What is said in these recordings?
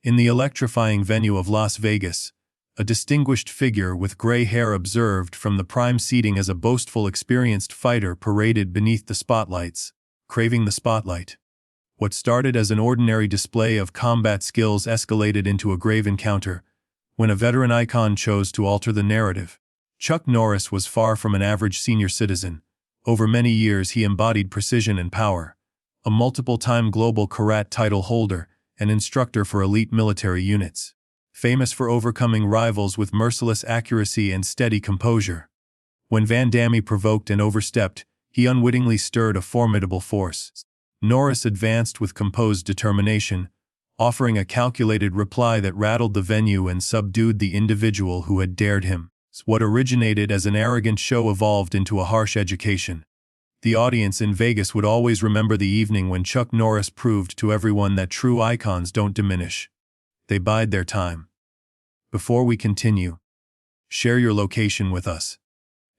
In the electrifying venue of Las Vegas, a distinguished figure with gray hair observed from the prime seating as a boastful, experienced fighter paraded beneath the spotlights, craving the spotlight. What started as an ordinary display of combat skills escalated into a grave encounter when a veteran icon chose to alter the narrative. Chuck Norris was far from an average senior citizen. Over many years he embodied precision and power, a multiple-time global karate title holder, an instructor for elite military units, famous for overcoming rivals with merciless accuracy and steady composure. When Van Damme provoked and overstepped, he unwittingly stirred a formidable force. Norris advanced with composed determination, offering a calculated reply that rattled the venue and subdued the individual who had dared him. What originated as an arrogant show evolved into a harsh education. The audience in Vegas would always remember the evening when Chuck Norris proved to everyone that true icons don't diminish. They bide their time. Before we continue, share your location with us.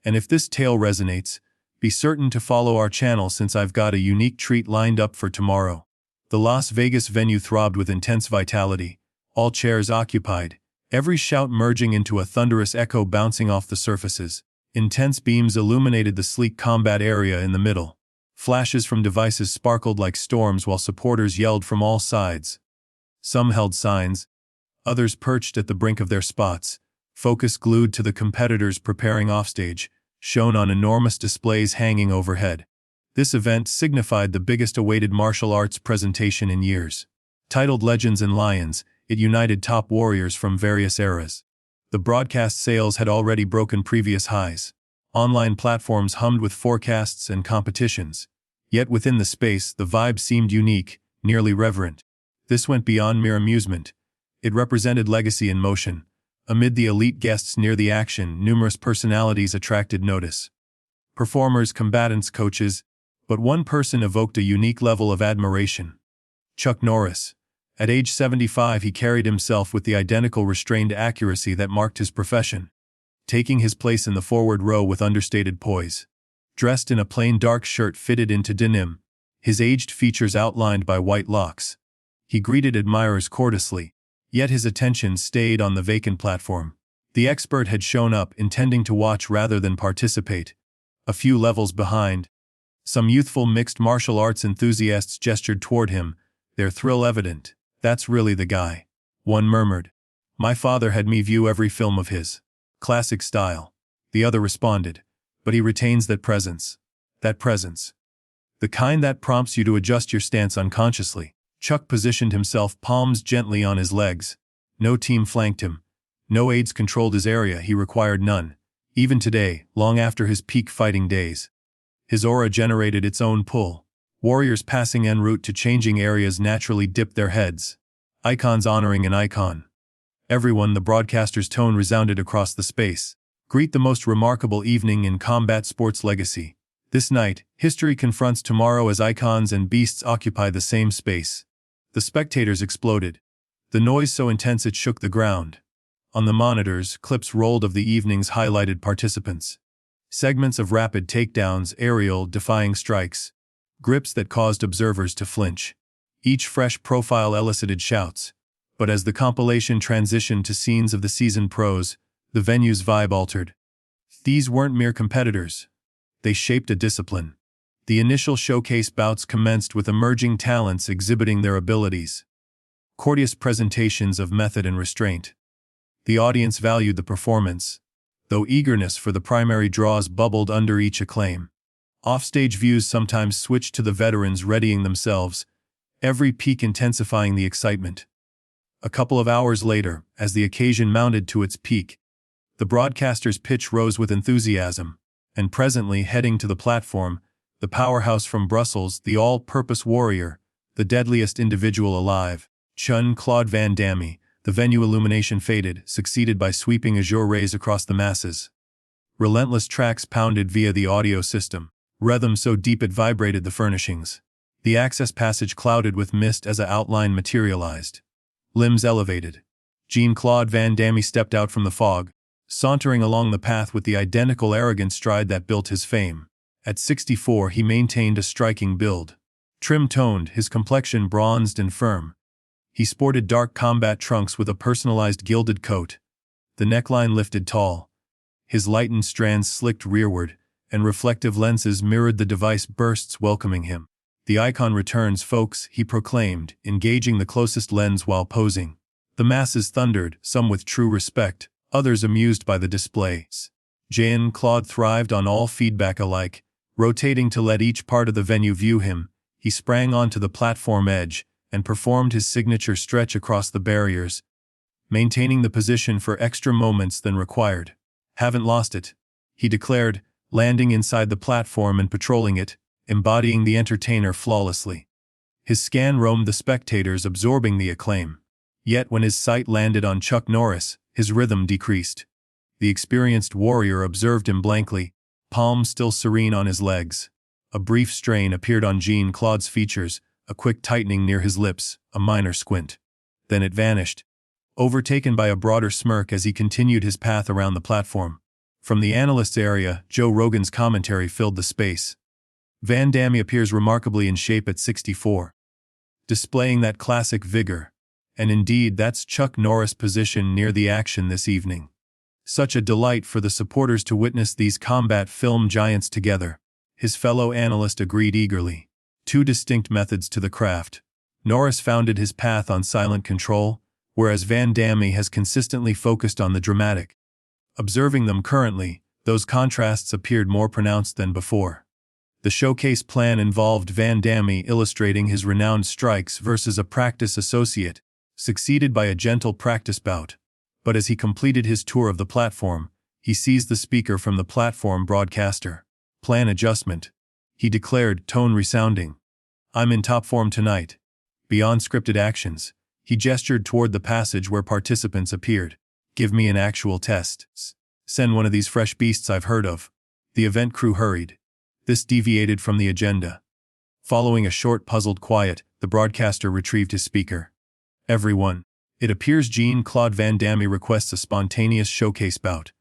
And if this tale resonates, be certain to follow our channel since I've got a unique treat lined up for tomorrow. The Las Vegas venue throbbed with intense vitality, all chairs occupied, every shout merging into a thunderous echo bouncing off the surfaces. Intense beams illuminated the sleek combat area in the middle. Flashes from devices sparkled like storms while supporters yelled from all sides. Some held signs, others perched at the brink of their spots, focus glued to the competitors preparing offstage, shown on enormous displays hanging overhead. This event signified the biggest awaited martial arts presentation in years. Titled Legends and Lions, it united top warriors from various eras. The broadcast sales had already broken previous highs. Online platforms hummed with forecasts and competitions. Yet within the space, the vibe seemed unique, nearly reverent. This went beyond mere amusement. It represented legacy in motion. Amid the elite guests near the action, numerous personalities attracted notice. Performers, combatants, coaches, but one person evoked a unique level of admiration. Chuck Norris. At age 75 he carried himself with the identical restrained accuracy that marked his profession, taking his place in the forward row with understated poise. Dressed in a plain dark shirt fitted into denim, his aged features outlined by white locks, he greeted admirers courteously, yet his attention stayed on the vacant platform. The expert had shown up intending to watch rather than participate. A few levels behind, some youthful mixed martial arts enthusiasts gestured toward him, their thrill evident. "That's really the guy," one murmured. "My father had me view every film of his. Classic style." The other responded. "But he retains that presence. That presence. The kind that prompts you to adjust your stance unconsciously." Chuck positioned himself, palms gently on his legs. No team flanked him. No aides controlled his area, he required none. Even today, long after his peak fighting days, his aura generated its own pull. Warriors passing en route to changing areas naturally dipped their heads. Icons honoring an icon. Everyone, the broadcaster's tone resounded across the space. Greet the most remarkable evening in combat sports legacy. This night, history confronts tomorrow as icons and beasts occupy the same space. The spectators exploded. The noise so intense it shook the ground. On the monitors, clips rolled of the evening's highlighted participants. Segments of rapid takedowns, aerial, defying strikes. Grips that caused observers to flinch. Each fresh profile elicited shouts. But as the compilation transitioned to scenes of the seasoned pros, the venue's vibe altered. These weren't mere competitors. They shaped a discipline. The initial showcase bouts commenced with emerging talents exhibiting their abilities. Courteous presentations of method and restraint. The audience valued the performance, though eagerness for the primary draws bubbled under each acclaim. Offstage views sometimes switched to the veterans readying themselves, every peak intensifying the excitement. A couple of hours later, as the occasion mounted to its peak, the broadcaster's pitch rose with enthusiasm, and presently heading to the platform, the powerhouse from Brussels, the all-purpose warrior, the deadliest individual alive, Jean-Claude Van Damme. The venue illumination faded, succeeded by sweeping azure rays across the masses. Relentless tracks pounded via the audio system, rhythm so deep it vibrated the furnishings. The access passage clouded with mist as an outline materialized. Limbs elevated. Jean-Claude Van Damme stepped out from the fog, sauntering along the path with the identical arrogant stride that built his fame. At 64 he maintained a striking build. Trim-toned, his complexion bronzed and firm. He sported dark combat trunks with a personalized gilded coat. The neckline lifted tall. His lightened strands slicked rearward, and reflective lenses mirrored the device bursts welcoming him. "The icon returns, folks," he proclaimed, engaging the closest lens while posing. The masses thundered, some with true respect, others amused by the displays. Jean-Claude thrived on all feedback alike. Rotating to let each part of the venue view him, he sprang onto the platform edge and performed his signature stretch across the barriers, maintaining the position for extra moments than required. "Haven't lost it," he declared, landing inside the platform and patrolling it, embodying the entertainer flawlessly. His scan roamed the spectators, absorbing the acclaim. Yet when his sight landed on Chuck Norris, his rhythm decreased. The experienced warrior observed him blankly, palms still serene on his legs. A brief strain appeared on Jean-Claude's features, a quick tightening near his lips, a minor squint. Then it vanished, overtaken by a broader smirk as he continued his path around the platform. From the analysts' area, Joe Rogan's commentary filled the space. "Van Damme appears remarkably in shape at 64. Displaying that classic vigor. And indeed, that's Chuck Norris' position near the action this evening. Such a delight for the supporters to witness these combat film giants together." His fellow analyst agreed eagerly. Two distinct methods to the craft. Norris founded his path on silent control, whereas Van Damme has consistently focused on the dramatic. Observing them currently, those contrasts appeared more pronounced than before. The showcase plan involved Van Damme illustrating his renowned strikes versus a practice associate, succeeded by a gentle practice bout. But as he completed his tour of the platform, he seized the speaker from the platform broadcaster. "Plan adjustment," he declared, tone resounding. "I'm in top form tonight." Beyond scripted actions, he gestured toward the passage where participants appeared. "Give me an actual test. Send one of these fresh beasts I've heard of." The event crew hurried. This deviated from the agenda. Following a short puzzled quiet, the broadcaster retrieved his speaker. "Everyone. It appears Jean-Claude Van Damme requests a spontaneous showcase bout."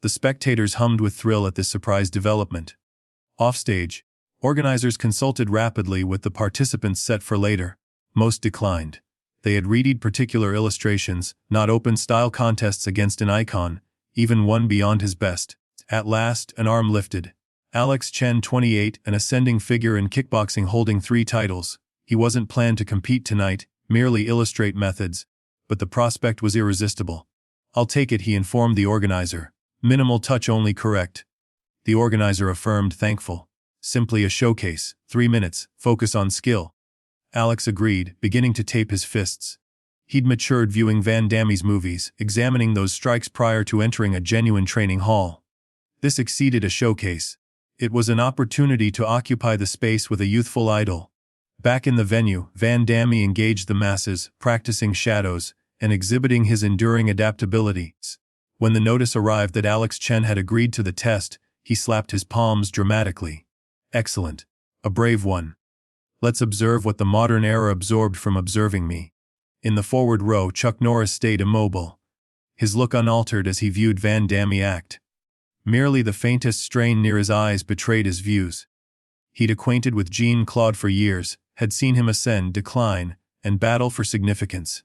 The spectators hummed with thrill at this surprise development. Offstage, organizers consulted rapidly with the participants set for later. Most declined. They had readied particular illustrations, not open-style contests against an icon, even one beyond his best. At last, an arm lifted. Alex Chen, 28, an ascending figure in kickboxing holding 3 titles. He wasn't planned to compete tonight, merely illustrate methods, but the prospect was irresistible. "I'll take it," he informed the organizer. "Minimal touch only, correct?" The organizer affirmed, thankful. "Simply a showcase, 3 minutes, focus on skill." Alex agreed, beginning to tape his fists. He'd matured viewing Van Damme's movies, examining those strikes prior to entering a genuine training hall. This exceeded a showcase. It was an opportunity to occupy the space with a youthful idol. Back in the venue, Van Damme engaged the masses, practicing shadows, and exhibiting his enduring adaptability. When the notice arrived that Alex Chen had agreed to the test, he slapped his palms dramatically. "Excellent. A brave one. Let's observe what the modern era absorbed from observing me." In the forward row, Chuck Norris stayed immobile, his look unaltered as he viewed Van Damme act. Merely the faintest strain near his eyes betrayed his views. He'd acquainted with Jean-Claude for years, had seen him ascend, decline, and battle for significance.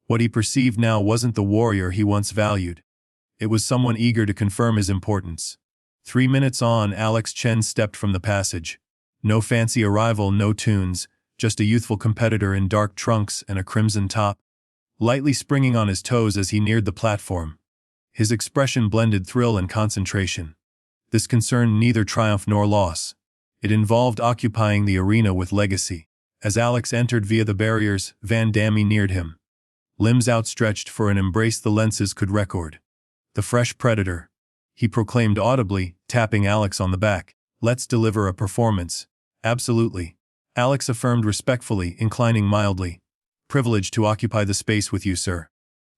What he perceived now wasn't the warrior he once valued. It was someone eager to confirm his importance. 3 minutes on, Alex Chen stepped from the passage. No fancy arrival, no tunes, just a youthful competitor in dark trunks and a crimson top, lightly springing on his toes as he neared the platform. His expression blended thrill and concentration. This concerned neither triumph nor loss. It involved occupying the arena with legacy. As Alex entered via the barriers, Van Damme neared him. Limbs outstretched for an embrace the lenses could record. "The fresh predator," he proclaimed audibly, tapping Alex on the back. "Let's deliver a performance." "Absolutely," Alex affirmed respectfully, inclining mildly. "Privileged to occupy the space with you, sir."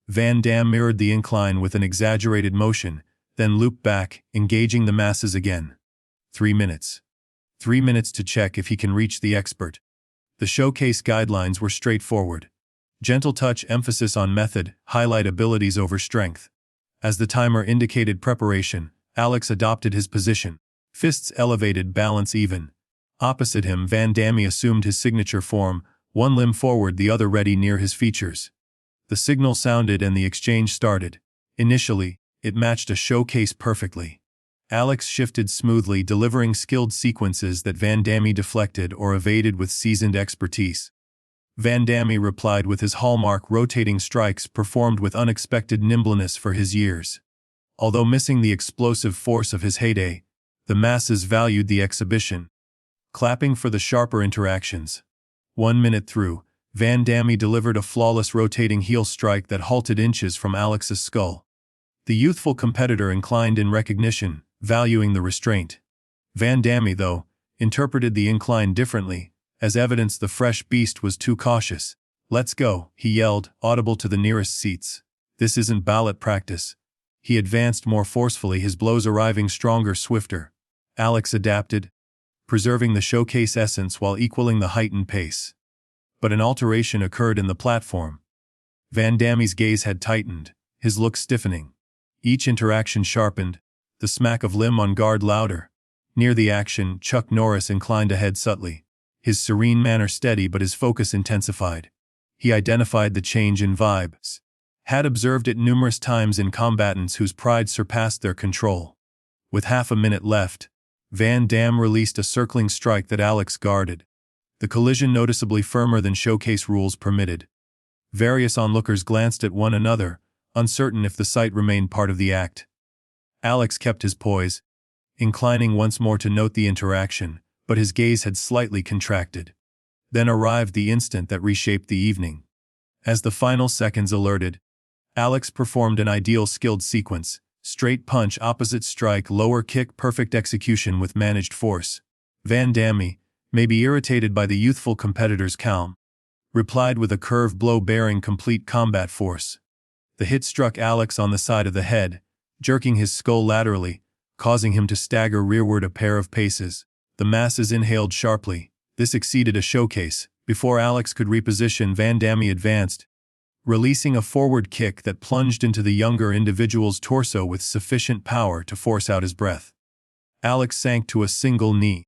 Van Damme mirrored the incline with an exaggerated motion, then looped back, engaging the masses again. 3 minutes. 3 minutes to check if he can reach the expert. The showcase guidelines were straightforward. Gentle touch, emphasis on method, highlight abilities over strength. As the timer indicated preparation, Alex adopted his position. Fists elevated, balance even. Opposite him, Van Damme assumed his signature form, one limb forward, the other ready near his features. The signal sounded and the exchange started. Initially, it matched a showcase perfectly. Alex shifted smoothly, delivering skilled sequences that Van Damme deflected or evaded with seasoned expertise. Van Damme replied with his hallmark rotating strikes performed with unexpected nimbleness for his years. Although missing the explosive force of his heyday, the masses valued the exhibition, clapping for the sharper interactions. 1 minute through, Van Damme delivered a flawless rotating heel strike that halted inches from Alex's skull. The youthful competitor inclined in recognition, valuing the restraint. Van Damme, though, interpreted the incline differently, as evidence the fresh beast was too cautious. "Let's go," he yelled, audible to the nearest seats. "This isn't ballot practice." He advanced more forcefully, his blows arriving stronger, swifter. Alex adapted, preserving the showcase essence while equaling the heightened pace. But an alteration occurred in the platform. Van Damme's gaze had tightened, his look stiffening. Each interaction sharpened, the smack of limb on guard louder. Near the action, Chuck Norris inclined ahead subtly, his serene manner steady but his focus intensified. He identified the change in vibes, had observed it numerous times in combatants whose pride surpassed their control. With half a minute left, Van Damme released a circling strike that Alex guarded, the collision noticeably firmer than showcase rules permitted. Various onlookers glanced at one another, uncertain if the sight remained part of the act. Alex kept his poise, inclining once more to note the interaction, but his gaze had slightly contracted. Then arrived the instant that reshaped the evening. As the final seconds alerted, Alex performed an ideal skilled sequence: straight punch, opposite strike, lower kick, perfect execution with managed force. Van Damme, maybe irritated by the youthful competitor's calm, replied with a curved blow bearing complete combat force. The hit struck Alex on the side of the head, jerking his skull laterally, causing him to stagger rearward a pair of paces. The masses inhaled sharply. This exceeded a showcase. Before Alex could reposition, Van Damme advanced, releasing a forward kick that plunged into the younger individual's torso with sufficient power to force out his breath. Alex sank to a single knee,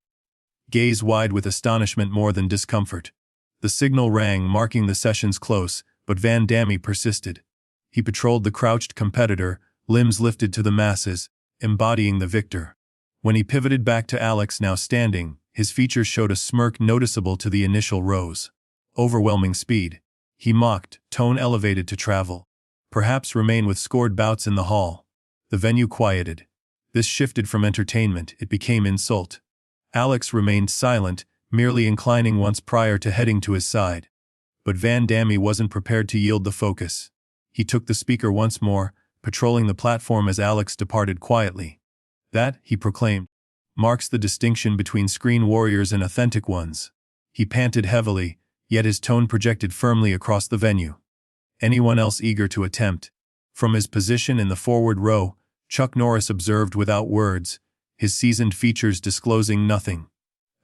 gaze wide with astonishment more than discomfort. The signal rang, marking the session's close, but Van Damme persisted. He patrolled the crouched competitor, limbs lifted to the masses, embodying the victor. When he pivoted back to Alex, now standing, his features showed a smirk noticeable to the initial rows. Overwhelming speed. He mocked, tone elevated to travel. Perhaps remain with scored bouts in the hall. The venue quieted. This shifted from entertainment, it became insult. Alex remained silent, merely inclining once prior to heading to his side. But Van Damme wasn't prepared to yield the focus. He took the speaker once more, patrolling the platform as Alex departed quietly. "That," he proclaimed, "marks the distinction between screen warriors and authentic ones." He panted heavily, yet his tone projected firmly across the venue. Anyone else eager to attempt? From his position in the forward row, Chuck Norris observed without words, his seasoned features disclosing nothing.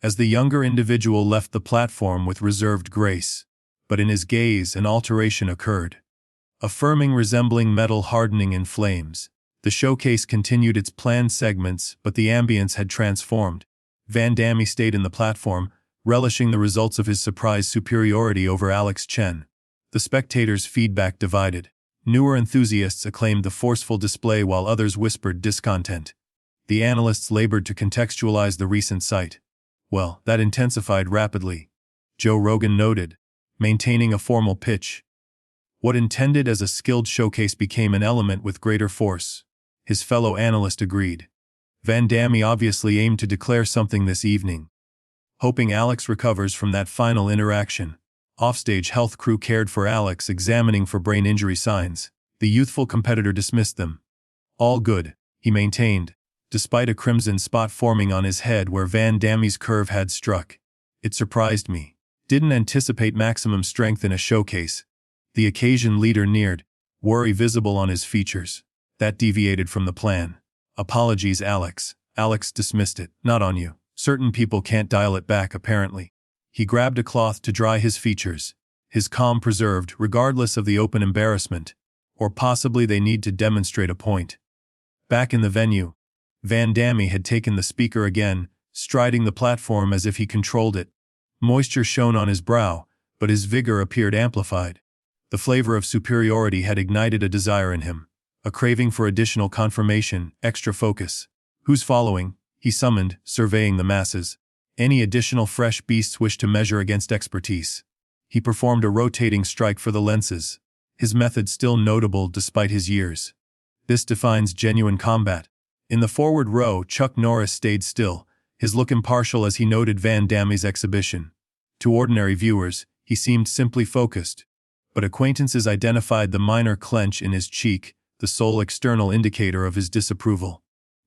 As the younger individual left the platform with reserved grace, but in his gaze an alteration occurred. A firming resembling metal hardening in flames. The showcase continued its planned segments, but the ambience had transformed. Van Damme stayed in the platform, relishing the results of his surprise superiority over Alex Chen. The spectators' feedback divided. Newer enthusiasts acclaimed the forceful display while others whispered discontent. The analysts labored to contextualize the recent sight. "Well, that intensified rapidly," Joe Rogan noted, maintaining a formal pitch. "What intended as a skilled showcase became an element with greater force," his fellow analyst agreed. Van Damme obviously aimed to declare something this evening. Hoping Alex recovers from that final interaction, offstage health crew cared for Alex, examining for brain injury signs. The youthful competitor dismissed them. "All good," he maintained, despite a crimson spot forming on his head where Van Damme's curve had struck. "It surprised me. Didn't anticipate maximum strength in a showcase." The occasion leader neared, worry visible on his features. "That deviated from the plan. Apologies, Alex." Alex dismissed it. "Not on you. Certain people can't dial it back, apparently." He grabbed a cloth to dry his features, his calm preserved regardless of the open embarrassment, or possibly they need to demonstrate a point. Back in the venue, Van Damme had taken the speaker again, striding the platform as if he controlled it. Moisture shone on his brow, but his vigor appeared amplified. The flavor of superiority had ignited a desire in him, a craving for additional confirmation, extra focus. Who's following? He summoned, surveying the masses. Any additional fresh beasts wish to measure against expertise. He performed a rotating strike for the lenses, his method still notable despite his years. This defines genuine combat. In the forward row, Chuck Norris stayed still, his look impartial as he noted Van Damme's exhibition. To ordinary viewers, he seemed simply focused, but acquaintances identified the minor clench in his cheek, the sole external indicator of his disapproval.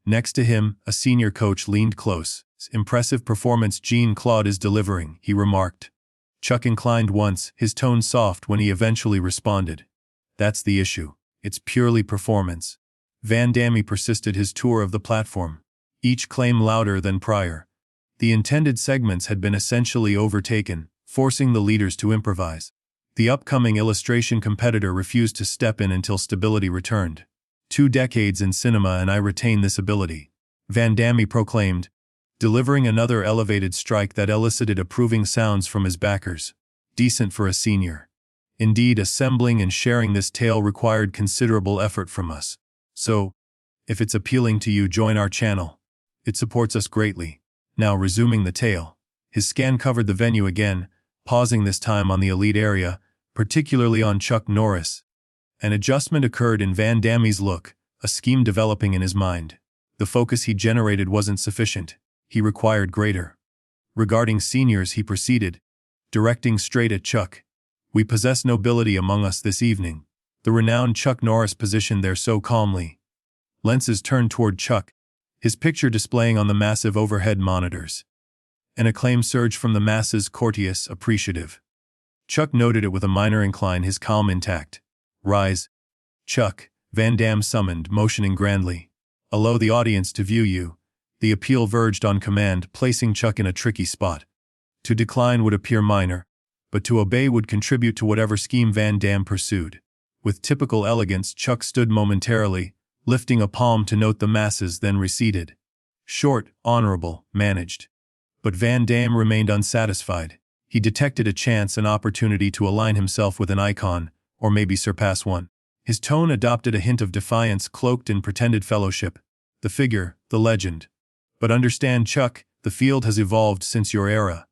Next to him, a senior coach leaned close. "Impressive performance Jean-Claude is delivering," he remarked. Chuck inclined once, his tone soft when he eventually responded. "That's the issue. It's purely performance." Van Damme persisted his tour of the platform, each claim louder than prior. The intended segments had been essentially overtaken, forcing the leaders to improvise. The upcoming illustration competitor refused to step in until stability returned. 2 decades in cinema and I retain this ability," Van Damme proclaimed, delivering another elevated strike that elicited approving sounds from his backers. "Decent for a senior. Indeed, assembling and sharing this tale required considerable effort from us. So, if it's appealing to you, join our channel. It supports us greatly." Now resuming the tale, his scan covered the venue again, pausing this time on the elite area, particularly on Chuck Norris. An adjustment occurred in Van Damme's look, a scheme developing in his mind. The focus he generated wasn't sufficient. He required greater. Regarding seniors, he proceeded, directing straight at Chuck. "We possess nobility among us this evening." The renowned Chuck Norris positioned there so calmly. Lenses turned toward Chuck, his picture displaying on the massive overhead monitors. An acclaim surged from the masses, courteous, appreciative. Chuck noted it with a minor incline, his calm intact. "Rise, Chuck," Van Damme summoned, motioning grandly. "Allow the audience to view you." The appeal verged on command, placing Chuck in a tricky spot. To decline would appear minor, but to obey would contribute to whatever scheme Van Damme pursued. With typical elegance, Chuck stood momentarily, lifting a palm to note the masses, then receded. Short, honorable, managed. But Van Damme remained unsatisfied. He detected a chance, an opportunity to align himself with an icon, or maybe surpass one. His tone adopted a hint of defiance cloaked in pretended fellowship. "The figure, the legend. But understand, Chuck, the field has evolved since your era.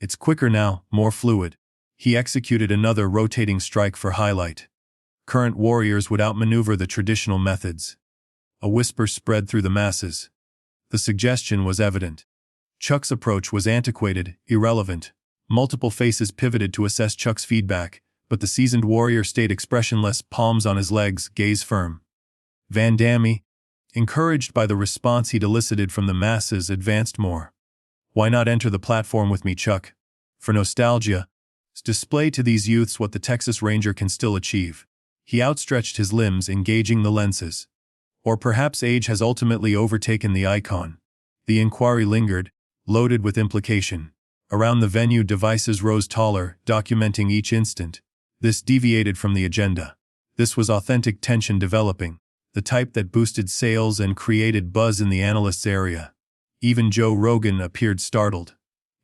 It's quicker now, more fluid." He executed another rotating strike for highlight. Current warriors would outmaneuver the traditional methods. A whisper spread through the masses. The suggestion was evident. Chuck's approach was antiquated, irrelevant. Multiple faces pivoted to assess Chuck's feedback, but the seasoned warrior stayed expressionless, palms on his legs, gaze firm. Van Damme, encouraged by the response he'd elicited from the masses, advanced more. "Why not enter the platform with me, Chuck? For nostalgia, display to these youths what the Texas Ranger can still achieve." He outstretched his limbs, engaging the lenses. "Or perhaps age has ultimately overtaken the icon." The inquiry lingered, loaded with implication. Around the venue, devices rose taller, documenting each instant. This deviated from the agenda. This was authentic tension developing, the type that boosted sales and created buzz in the analysts' area. Even Joe Rogan appeared startled.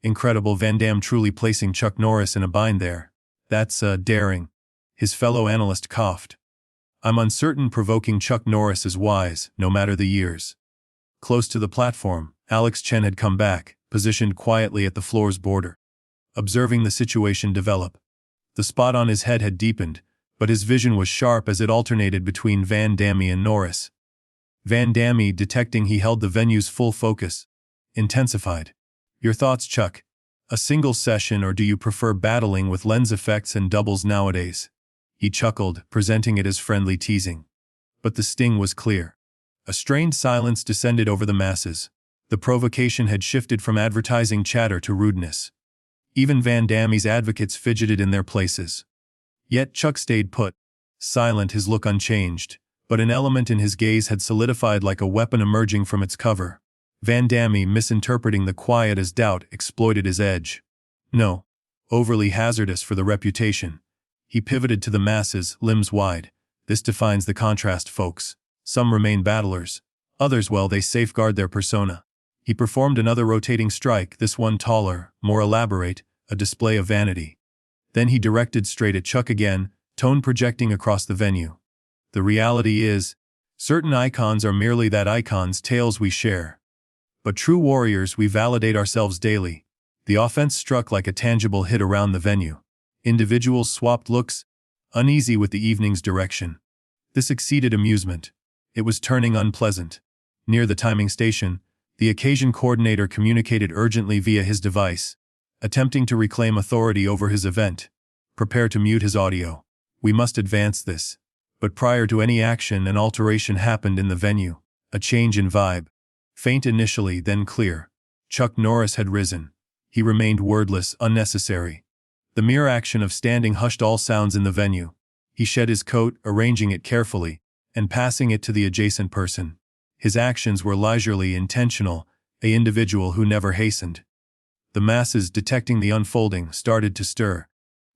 "Incredible, Van Damme truly placing Chuck Norris in a bind there. That's daring." His fellow analyst coughed. "I'm uncertain provoking Chuck Norris is wise, no matter the years." Close to the platform, Alex Chen had come back, positioned quietly at the floor's border, observing the situation develop. The spot on his head had deepened, but his vision was sharp as it alternated between Van Damme and Norris. Van Damme, detecting he held the venue's full focus, intensified. "Your thoughts, Chuck? A single session, or do you prefer battling with lens effects and doubles nowadays?" He chuckled, presenting it as friendly teasing. But the sting was clear. A strained silence descended over the masses. The provocation had shifted from advertising chatter to rudeness. Even Van Damme's advocates fidgeted in their places. Yet Chuck stayed put, silent, his look unchanged, but an element in his gaze had solidified like a weapon emerging from its cover. Van Damme, misinterpreting the quiet as doubt, exploited his edge. "No. Overly hazardous for the reputation." He pivoted to the masses, limbs wide. "This defines the contrast, folks. Some remain battlers. Others, well, they safeguard their persona." He performed another rotating strike, this one taller, more elaborate, a display of vanity. Then he directed straight at Chuck again, tone projecting across the venue. The reality is, certain icons are merely that icons' tales we share. But true warriors, we validate ourselves daily. The offense struck like a tangible hit around the venue. Individuals swapped looks, uneasy with the evening's direction. This exceeded amusement. It was turning unpleasant. Near the timing station, the occasion coordinator communicated urgently via his device, attempting to reclaim authority over his event. Prepare to mute his audio. We must advance this. But prior to any action, an alteration happened in the venue. A change in vibe. Faint initially, then clear. Chuck Norris had risen. He remained wordless, unnecessary. The mere action of standing hushed all sounds in the venue. He shed his coat, arranging it carefully, and passing it to the adjacent person. His actions were leisurely, intentional, an individual who never hastened. The masses, detecting the unfolding, started to stir.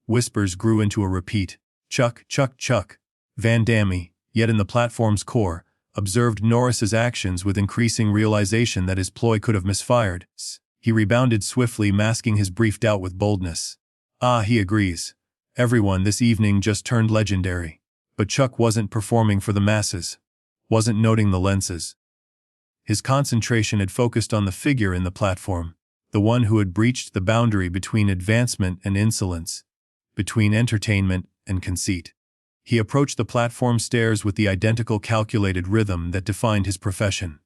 Whispers grew into a repeat. Chuck, Chuck, Chuck. Van Damme, yet in the platform's core, observed Norris's actions with increasing realization that his ploy could have misfired. He rebounded swiftly, masking his brief doubt with boldness. Ah, he agrees. Everyone this evening just turned legendary. But Chuck wasn't performing for the masses. Wasn't noting the lenses. His concentration had focused on the figure in the platform, the one who had breached the boundary between advancement and insolence, between entertainment and conceit. He approached the platform stairs with the identical calculated rhythm that defined his profession.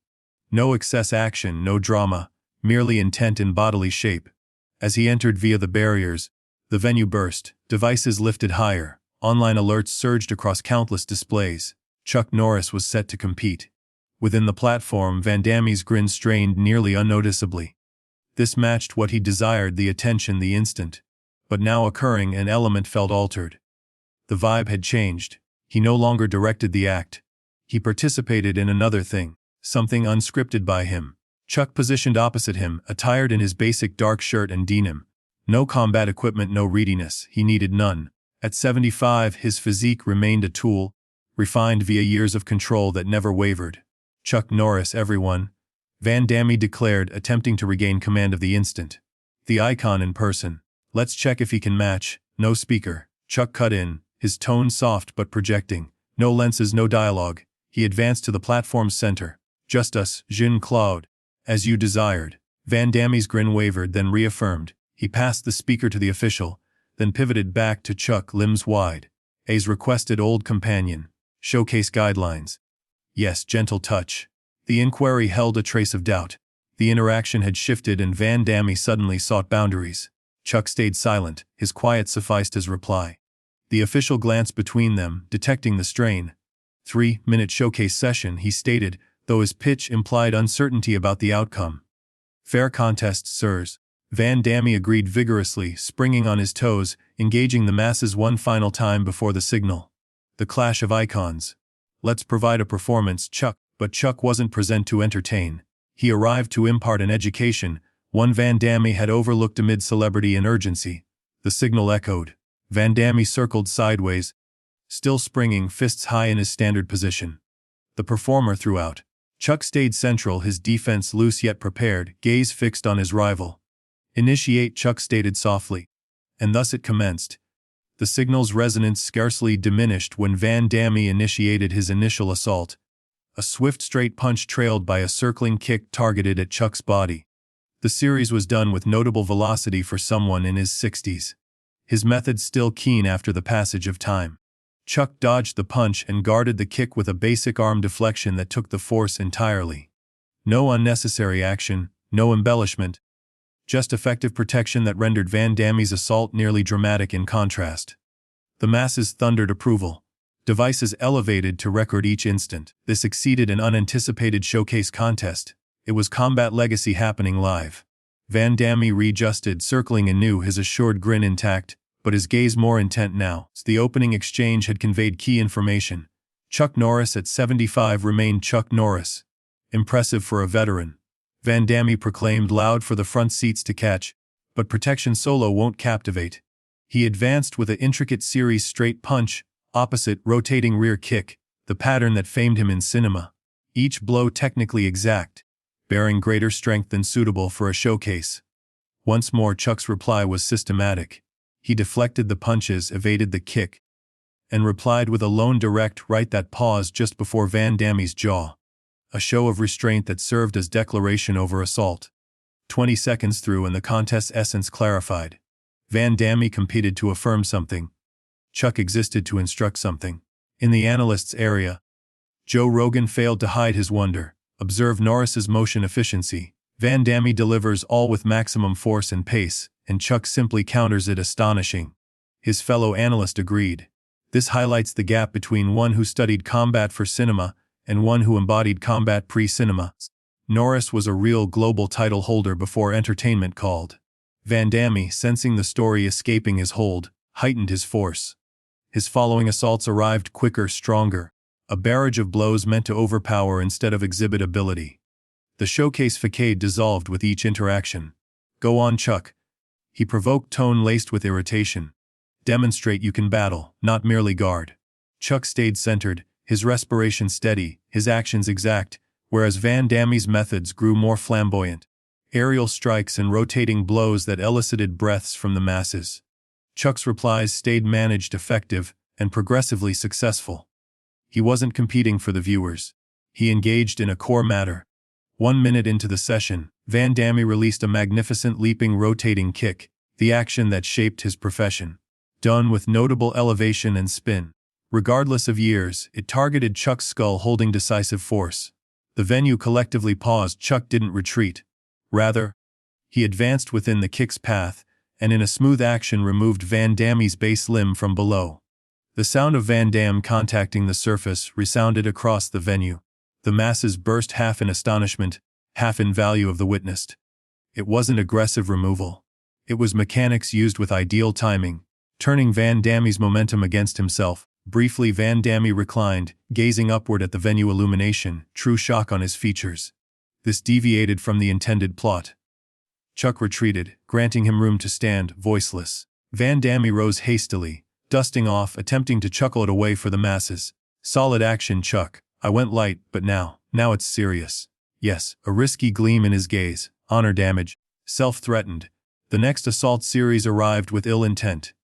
No excess action, no drama, merely intent in bodily shape. As he entered via the barriers, the venue burst, devices lifted higher, online alerts surged across countless displays. Chuck Norris was set to compete. Within the platform, Van Damme's grin strained nearly unnoticeably. This matched what he desired, the attention, the instant. But now occurring, an element felt altered. The vibe had changed. He no longer directed the act. He participated in another thing, something unscripted by him. Chuck positioned opposite him, attired in his basic dark shirt and denim. No combat equipment, no readiness, he needed none. At 75, his physique remained a tool, refined via years of control that never wavered. Chuck Norris, everyone, Van Damme declared, attempting to regain command of the instant. The icon in person. Let's check if he can match. No speaker. Chuck cut in, his tone soft but projecting. No lenses, no dialogue. He advanced to the platform's center. Just us, Jean-Claude. As you desired. Van Damme's grin wavered, then reaffirmed. He passed the speaker to the official, then pivoted back to Chuck, limbs wide. As requested, old companion. Showcase guidelines. Yes, gentle touch. The inquiry held a trace of doubt. The interaction had shifted and Van Damme suddenly sought boundaries. Chuck stayed silent, his quiet sufficed as reply. The official glanced between them, detecting the strain. 3-minute showcase session, he stated, though his pitch implied uncertainty about the outcome. Fair contest, sirs. Van Damme agreed vigorously, springing on his toes, engaging the masses one final time before the signal. The clash of icons. Let's provide a performance, Chuck. But Chuck wasn't present to entertain. He arrived to impart an education, one Van Damme had overlooked amid celebrity and urgency. The signal echoed. Van Damme circled sideways, still springing, fists high in his standard position. The performer threw out. Chuck stayed central, his defense loose yet prepared, gaze fixed on his rival. Initiate, Chuck stated softly. And thus it commenced. The signal's resonance scarcely diminished when Van Damme initiated his initial assault. A swift straight punch trailed by a circling kick targeted at Chuck's body. The series was done with notable velocity for someone in his 60s. His method still keen after the passage of time. Chuck dodged the punch and guarded the kick with a basic arm deflection that took the force entirely. No unnecessary action, no embellishment. Just effective protection that rendered Van Damme's assault nearly dramatic in contrast. The masses thundered approval. Devices elevated to record each instant. This exceeded an unanticipated showcase contest. It was combat legacy happening live. Van Damme readjusted, circling anew, his assured grin intact, but his gaze more intent now. The opening exchange had conveyed key information. Chuck Norris at 75 remained Chuck Norris. Impressive for a veteran. Van Damme proclaimed loud for the front seats to catch, but protection solo won't captivate. He advanced with an intricate series straight punch, opposite rotating rear kick, the pattern that famed him in cinema. Each blow technically exact, bearing greater strength than suitable for a showcase. Once more Chuck's reply was systematic. He deflected the punches, evaded the kick, and replied with a lone direct right that paused just before Van Damme's jaw. A show of restraint that served as declaration over assault. 20 seconds through and the contest's essence clarified. Van Damme competed to affirm something. Chuck existed to instruct something. In the analyst's area, Joe Rogan failed to hide his wonder. Observe Norris's motion efficiency. Van Damme delivers all with maximum force and pace, and Chuck simply counters it. Astonishing. His fellow analyst agreed. This highlights the gap between one who studied combat for cinema and one who embodied combat pre-cinema. Norris was a real global title holder before entertainment called. Van Damme, sensing the story escaping his hold, heightened his force. His following assaults arrived quicker, stronger. A barrage of blows meant to overpower instead of exhibit ability. The showcase facade dissolved with each interaction. Go on, Chuck. He provoked, tone laced with irritation. Demonstrate you can battle, not merely guard. Chuck stayed centered, his respiration steady, his actions exact, whereas Van Damme's methods grew more flamboyant. Aerial strikes and rotating blows that elicited breaths from the masses. Chuck's replies stayed managed, effective, and progressively successful. He wasn't competing for the viewers. He engaged in a core matter. 1 minute into the session, Van Damme released a magnificent leaping rotating kick, the action that shaped his profession. Done with notable elevation and spin. Regardless of years, it targeted Chuck's skull, holding decisive force. The venue collectively paused. Chuck didn't retreat. Rather, he advanced within the kick's path, and in a smooth action removed Van Damme's base limb from below. The sound of Van Damme contacting the surface resounded across the venue. The masses burst, half in astonishment, half in value of the witnessed. It wasn't aggressive removal. It was mechanics used with ideal timing, turning Van Damme's momentum against himself. Briefly, Van Damme reclined, gazing upward at the venue illumination, true shock on his features. This deviated from the intended plot. Chuck retreated, granting him room to stand, voiceless. Van Damme rose hastily, dusting off, attempting to chuckle it away for the masses. Solid action, Chuck. I went light, but now it's serious. Yes, a risky gleam in his gaze. Honor damage. Self-threatened. The next assault series arrived with ill intent.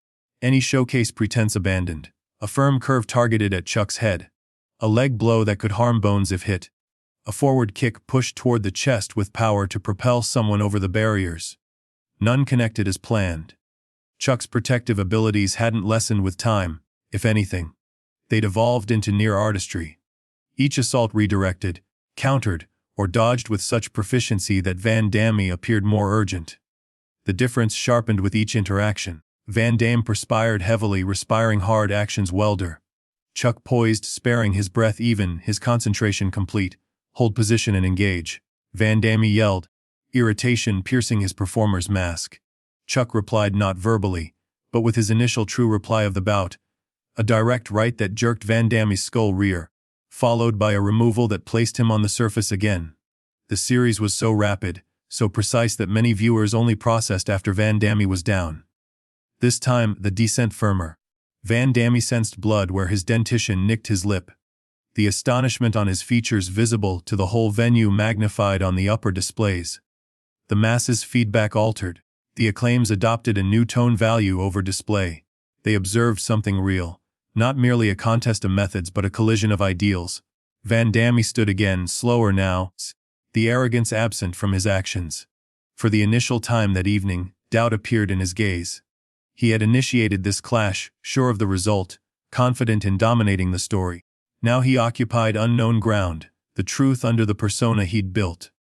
Any showcase pretense abandoned. A firm curve targeted at Chuck's head. A leg blow that could harm bones if hit. A forward kick pushed toward the chest with power to propel someone over the barriers. None connected as planned. Chuck's protective abilities hadn't lessened with time, if anything. They'd evolved into near artistry. Each assault redirected, countered, or dodged with such proficiency that Van Damme appeared more urgent. The difference sharpened with each interaction. Van Damme perspired heavily, respiring hard, actions welder. Chuck poised, sparing his breath even, his concentration complete. Hold position and engage. Van Damme yelled, irritation piercing his performer's mask. Chuck replied not verbally, but with his initial true reply of the bout. A direct right that jerked Van Damme's skull rear, followed by a removal that placed him on the surface again. The series was so rapid, so precise that many viewers only processed after Van Damme was down. This time, the descent firmer. Van Damme sensed blood where his dentition nicked his lip. The astonishment on his features visible to the whole venue magnified on the upper displays. The masses' feedback altered. The acclaims adopted a new tone value over display. They observed something real, not merely a contest of methods but a collision of ideals. Van Damme stood again, slower now, the arrogance absent from his actions. For the initial time that evening, doubt appeared in his gaze. He had initiated this clash, sure of the result, confident in dominating the story. Now he occupied unknown ground, the truth under the persona he'd built.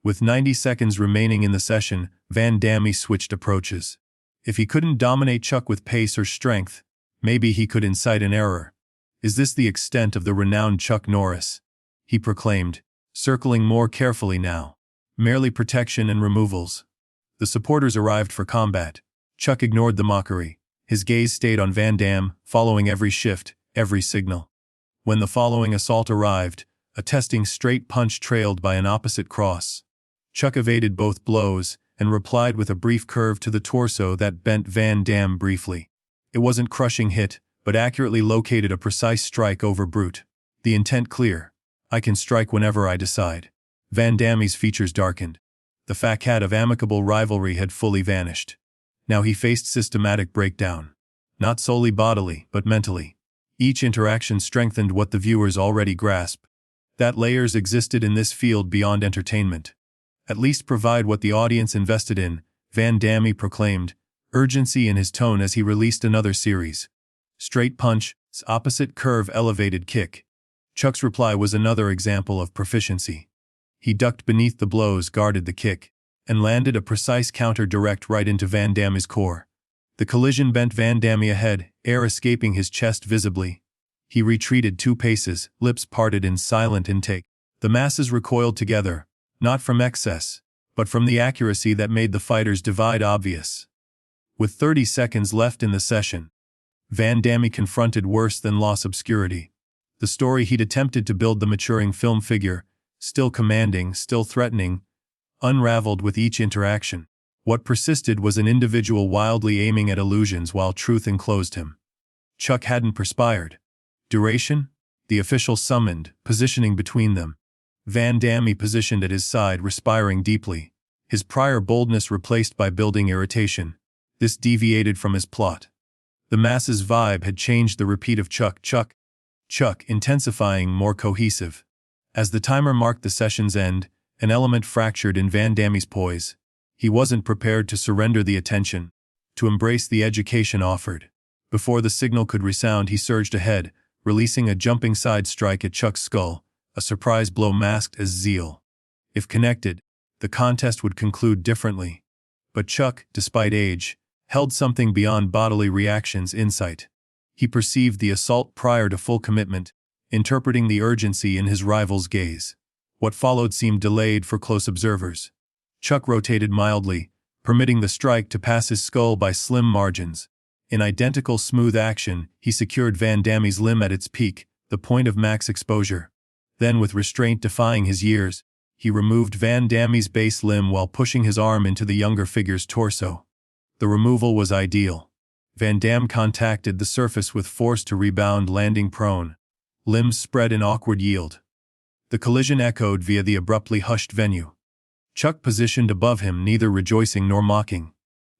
With 90 seconds remaining in the session, Van Damme switched approaches. If he couldn't dominate Chuck with pace or strength, maybe he could incite an error. Is this the extent of the renowned Chuck Norris? He proclaimed, circling more carefully now. Merely protection and removals. The supporters arrived for combat. Chuck ignored the mockery. His gaze stayed on Van Damme, following every shift, every signal. When the following assault arrived, a testing straight punch trailed by an opposite cross. Chuck evaded both blows and replied with a brief curve to the torso that bent Van Damme briefly. It wasn't crushing hit, but accurately located a precise strike over brute. The intent clear. I can strike whenever I decide. Van Damme's features darkened. The facade of amicable rivalry had fully vanished. Now he faced systematic breakdown. Not solely bodily, but mentally. Each interaction strengthened what the viewers already grasp. That layers existed in this field beyond entertainment. At least provide what the audience invested in, Van Damme proclaimed, urgency in his tone as he released another series. Straight punch, opposite curve elevated kick. Chuck's reply was another example of proficiency. He ducked beneath the blows, guarded the kick, and landed a precise counter direct right into Van Damme's core. The collision bent Van Damme ahead, air escaping his chest visibly. He retreated 2 paces, lips parted in silent intake. The masses recoiled together, not from excess, but from the accuracy that made the fighter's divide obvious. With 30 seconds left in the session, Van Damme confronted worse than loss obscurity. The story he'd attempted to build, the maturing film figure, still commanding, still threatening, unraveled with each interaction. What persisted was an individual wildly aiming at illusions while truth enclosed him. Chuck hadn't perspired. Duration? The official summoned, positioning between them. Van Damme positioned at his side, respiring deeply, his prior boldness replaced by building irritation. This deviated from his plot. The masses' vibe had changed. The repeat of Chuck, Chuck, Chuck, intensifying, more cohesive. As the timer marked the session's end, an element fractured in Van Damme's poise. He wasn't prepared to surrender the attention, to embrace the education offered. Before the signal could resound, he surged ahead, releasing a jumping side strike at Chuck's skull, a surprise blow masked as zeal. If connected, the contest would conclude differently. But Chuck, despite age, held something beyond bodily reactions, insight. He perceived the assault prior to full commitment, interpreting the urgency in his rival's gaze. What followed seemed delayed for close observers. Chuck rotated mildly, permitting the strike to pass his skull by slim margins. In identical smooth action, he secured Van Damme's limb at its peak, the point of max exposure. Then, with restraint defying his years, he removed Van Damme's base limb while pushing his arm into the younger figure's torso. The removal was ideal. Van Damme contacted the surface with force to rebound, landing prone. Limbs spread in awkward yield. The collision echoed via the abruptly hushed venue. Chuck positioned above him, neither rejoicing nor mocking.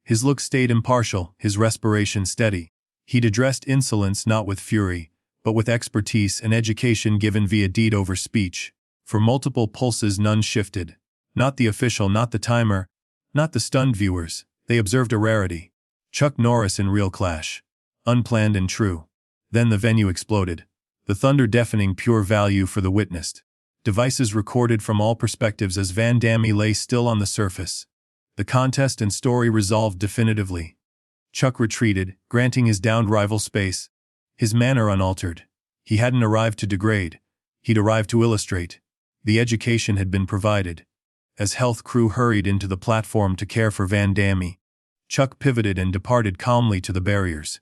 His look stayed impartial, his respiration steady. He'd addressed insolence not with fury, but with expertise and education given via deed over speech. For multiple pulses none shifted. Not the official, not the timer, not the stunned viewers. They observed a rarity. Chuck Norris in real clash. Unplanned and true. Then the venue exploded. The thunder deafening pure value for the witnessed. Devices recorded from all perspectives as Van Damme lay still on the surface. The contest and story resolved definitively. Chuck retreated, granting his downed rival space. His manner unaltered. He hadn't arrived to degrade. He'd arrived to illustrate. The education had been provided. As health crew hurried into the platform to care for Van Damme, Chuck pivoted and departed calmly to the barriers.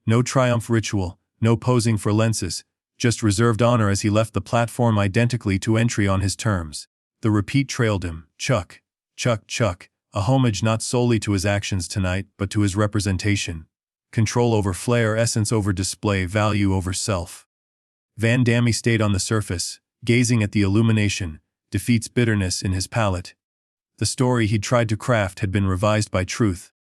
No triumph ritual, no posing for lenses, just reserved honor as he left the platform identically to entry on his terms. The repeat trailed him, Chuck, Chuck, Chuck, a homage not solely to his actions tonight, but to his representation. Control over flair, essence over display, value over self. Van Damme stayed on the surface, gazing at the illumination, defeat's bitterness in his palate. The story he'd tried to craft had been revised by truth.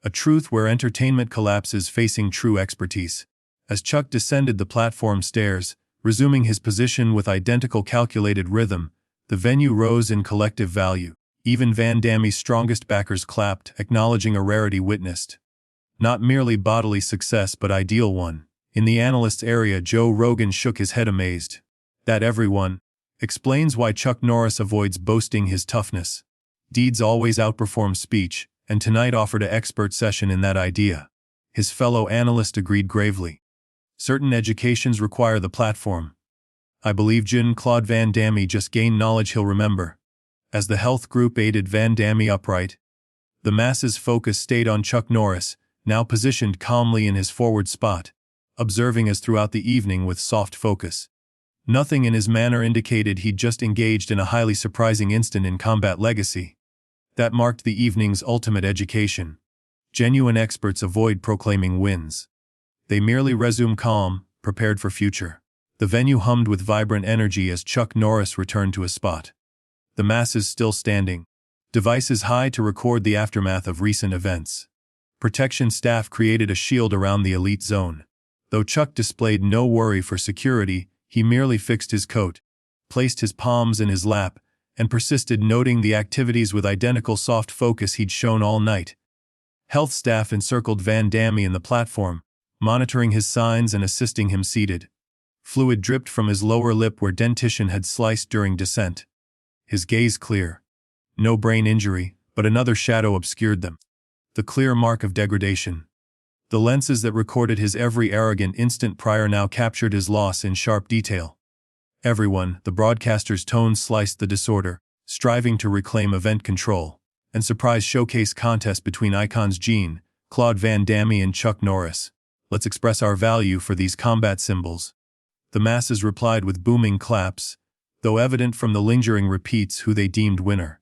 A truth where entertainment collapses facing true expertise. As Chuck descended the platform stairs, resuming his position with identical calculated rhythm, the venue rose in collective value. Even Van Damme's strongest backers clapped, acknowledging a rarity witnessed. Not merely bodily success but ideal one. In the analysts' area, Joe Rogan shook his head amazed. That everyone explains why Chuck Norris avoids boasting his toughness. Deeds always outperform speech, and tonight offered an expert session in that idea. His fellow analyst agreed gravely. Certain educations require the platform. I believe Jean-Claude Van Damme just gained knowledge he'll remember. As the health group aided Van Damme upright, the masses' focus stayed on Chuck Norris, now positioned calmly in his forward spot, observing as throughout the evening with soft focus. Nothing in his manner indicated he'd just engaged in a highly surprising instant in combat legacy. That marked the evening's ultimate education. Genuine experts avoid proclaiming wins. They merely resume calm, prepared for future. The venue hummed with vibrant energy as Chuck Norris returned to his spot. The masses still standing. Devices high to record the aftermath of recent events. Protection staff created a shield around the elite zone. Though Chuck displayed no worry for security, he merely fixed his coat, placed his palms in his lap, and persisted noting the activities with identical soft focus he'd shown all night. Health staff encircled Van Damme in the platform, monitoring his signs and assisting him seated. Fluid dripped from his lower lip where dentition had sliced during descent. His gaze clear. No brain injury, but another shadow obscured them. The clear mark of degradation. The lenses that recorded his every arrogant instant prior now captured his loss in sharp detail. Everyone, the broadcaster's tone sliced the disorder, striving to reclaim event control, and surprise showcase contest between icons Jean-Claude Van Damme and Chuck Norris. Let's express our value for these combat symbols. The masses replied with booming claps, though evident from the lingering repeats who they deemed winner.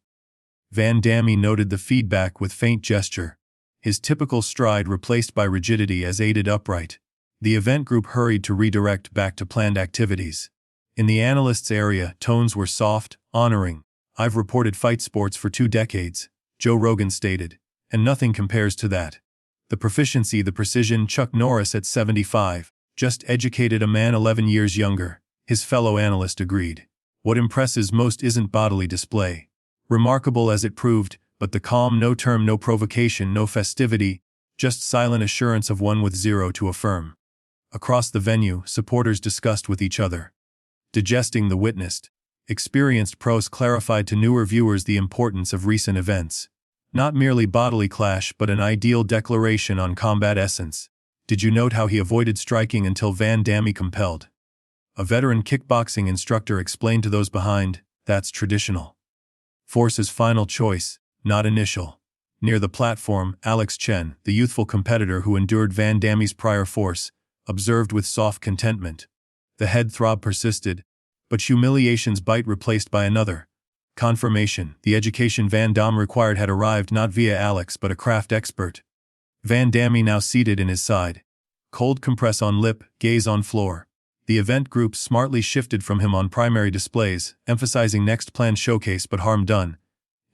Van Damme noted the feedback with faint gesture, his typical stride replaced by rigidity as aided upright. The event group hurried to redirect back to planned activities. In the analysts' area, tones were soft, honoring. "I've reported fight sports for 2 decades, Joe Rogan stated, and nothing compares to that. The proficiency, the precision." Chuck Norris at 75, just educated a man 11 years younger, his fellow analyst agreed. "What impresses most isn't bodily display. Remarkable as it proved, but the calm, no term, no provocation, no festivity, just silent assurance of one with zero to affirm." Across the venue, supporters discussed with each other, digesting the witnessed. Experienced pros clarified to newer viewers the importance of recent events. Not merely bodily clash but an ideal declaration on combat essence. "Did you note how he avoided striking until Van Damme compelled?" A veteran kickboxing instructor explained to those behind, "That's traditional. Force's final choice, not initial." Near the platform, Alex Chen, the youthful competitor who endured Van Damme's prior force, observed with soft contentment. The head throb persisted, but humiliation's bite replaced by another. Confirmation. The education Van Damme required had arrived not via Alex but a craft expert. Van Damme now seated in his side. Cold compress on lip, gaze on floor. The event group smartly shifted from him on primary displays, emphasizing next planned showcase but harm done.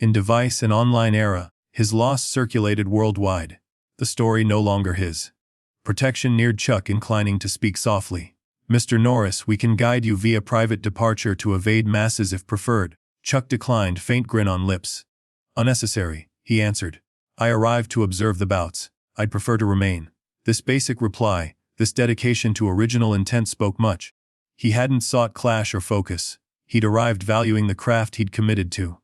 In device and online era, his loss circulated worldwide. The story no longer his. Protection neared Chuck, inclining to speak softly. "Mr. Norris, we can guide you via private departure to evade masses if preferred." Chuck declined, faint grin on lips. "Unnecessary," he answered. "I arrived to observe the bouts. I'd prefer to remain." This basic reply, this dedication to original intent spoke much. He hadn't sought clash or focus. He'd arrived valuing the craft he'd committed to.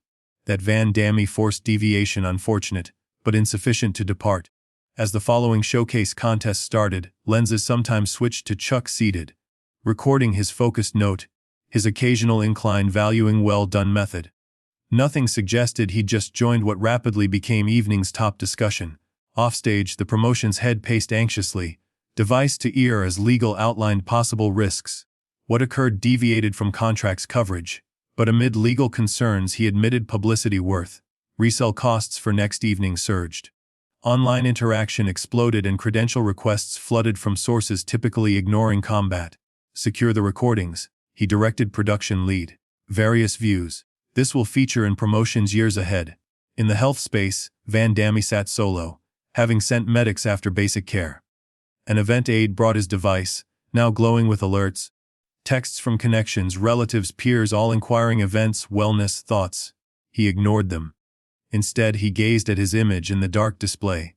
That Van Damme forced deviation unfortunate, but insufficient to depart. As the following showcase contest started, lenses sometimes switched to Chuck seated, recording his focused note, his occasional incline valuing well-done method. Nothing suggested he'd just joined what rapidly became evening's top discussion. Offstage, the promotion's head paced anxiously, device to ear as legal outlined possible risks. What occurred deviated from contract's coverage, but amid legal concerns he admitted publicity worth. Resell costs for next evening surged. Online interaction exploded and credential requests flooded from sources typically ignoring combat. "Secure the recordings," he directed production lead. "Various views. This will feature in promotions years ahead." In the health space, Van Damme sat solo, having sent medics after basic care. An event aide brought his device, now glowing with alerts, texts from connections, relatives, peers, all inquiring events, wellness, thoughts. He ignored them. Instead, he gazed at his image in the dark display.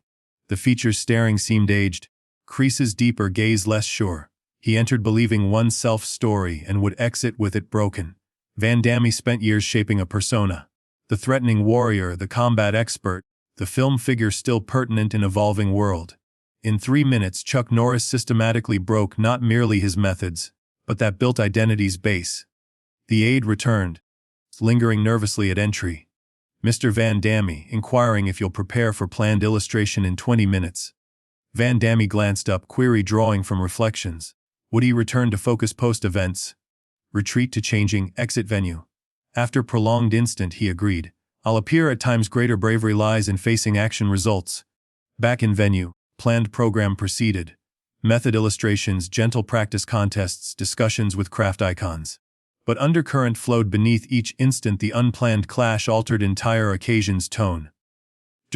The features staring seemed aged, creases deeper, gaze less sure. He entered believing oneself story and would exit with it broken. Van Damme spent years shaping a persona. The threatening warrior, the combat expert, the film figure still pertinent in evolving world. In 3 minutes, Chuck Norris systematically broke not merely his methods, but that built identity's base. The aide returned, lingering nervously at entry. "Mr. Van Damme, inquiring if you'll prepare for planned illustration in 20 minutes. Van Damme glanced up, query drawing from reflections. Would he return to focus post-events? Retreat to changing, exit venue? After prolonged instant, he agreed. "I'll appear at times. Greater bravery lies in facing action results." Back in venue, planned program proceeded. Method illustrations, gentle practice contests, discussions with craft icons. But undercurrent flowed beneath each instant. The unplanned clash altered entire occasion's tone.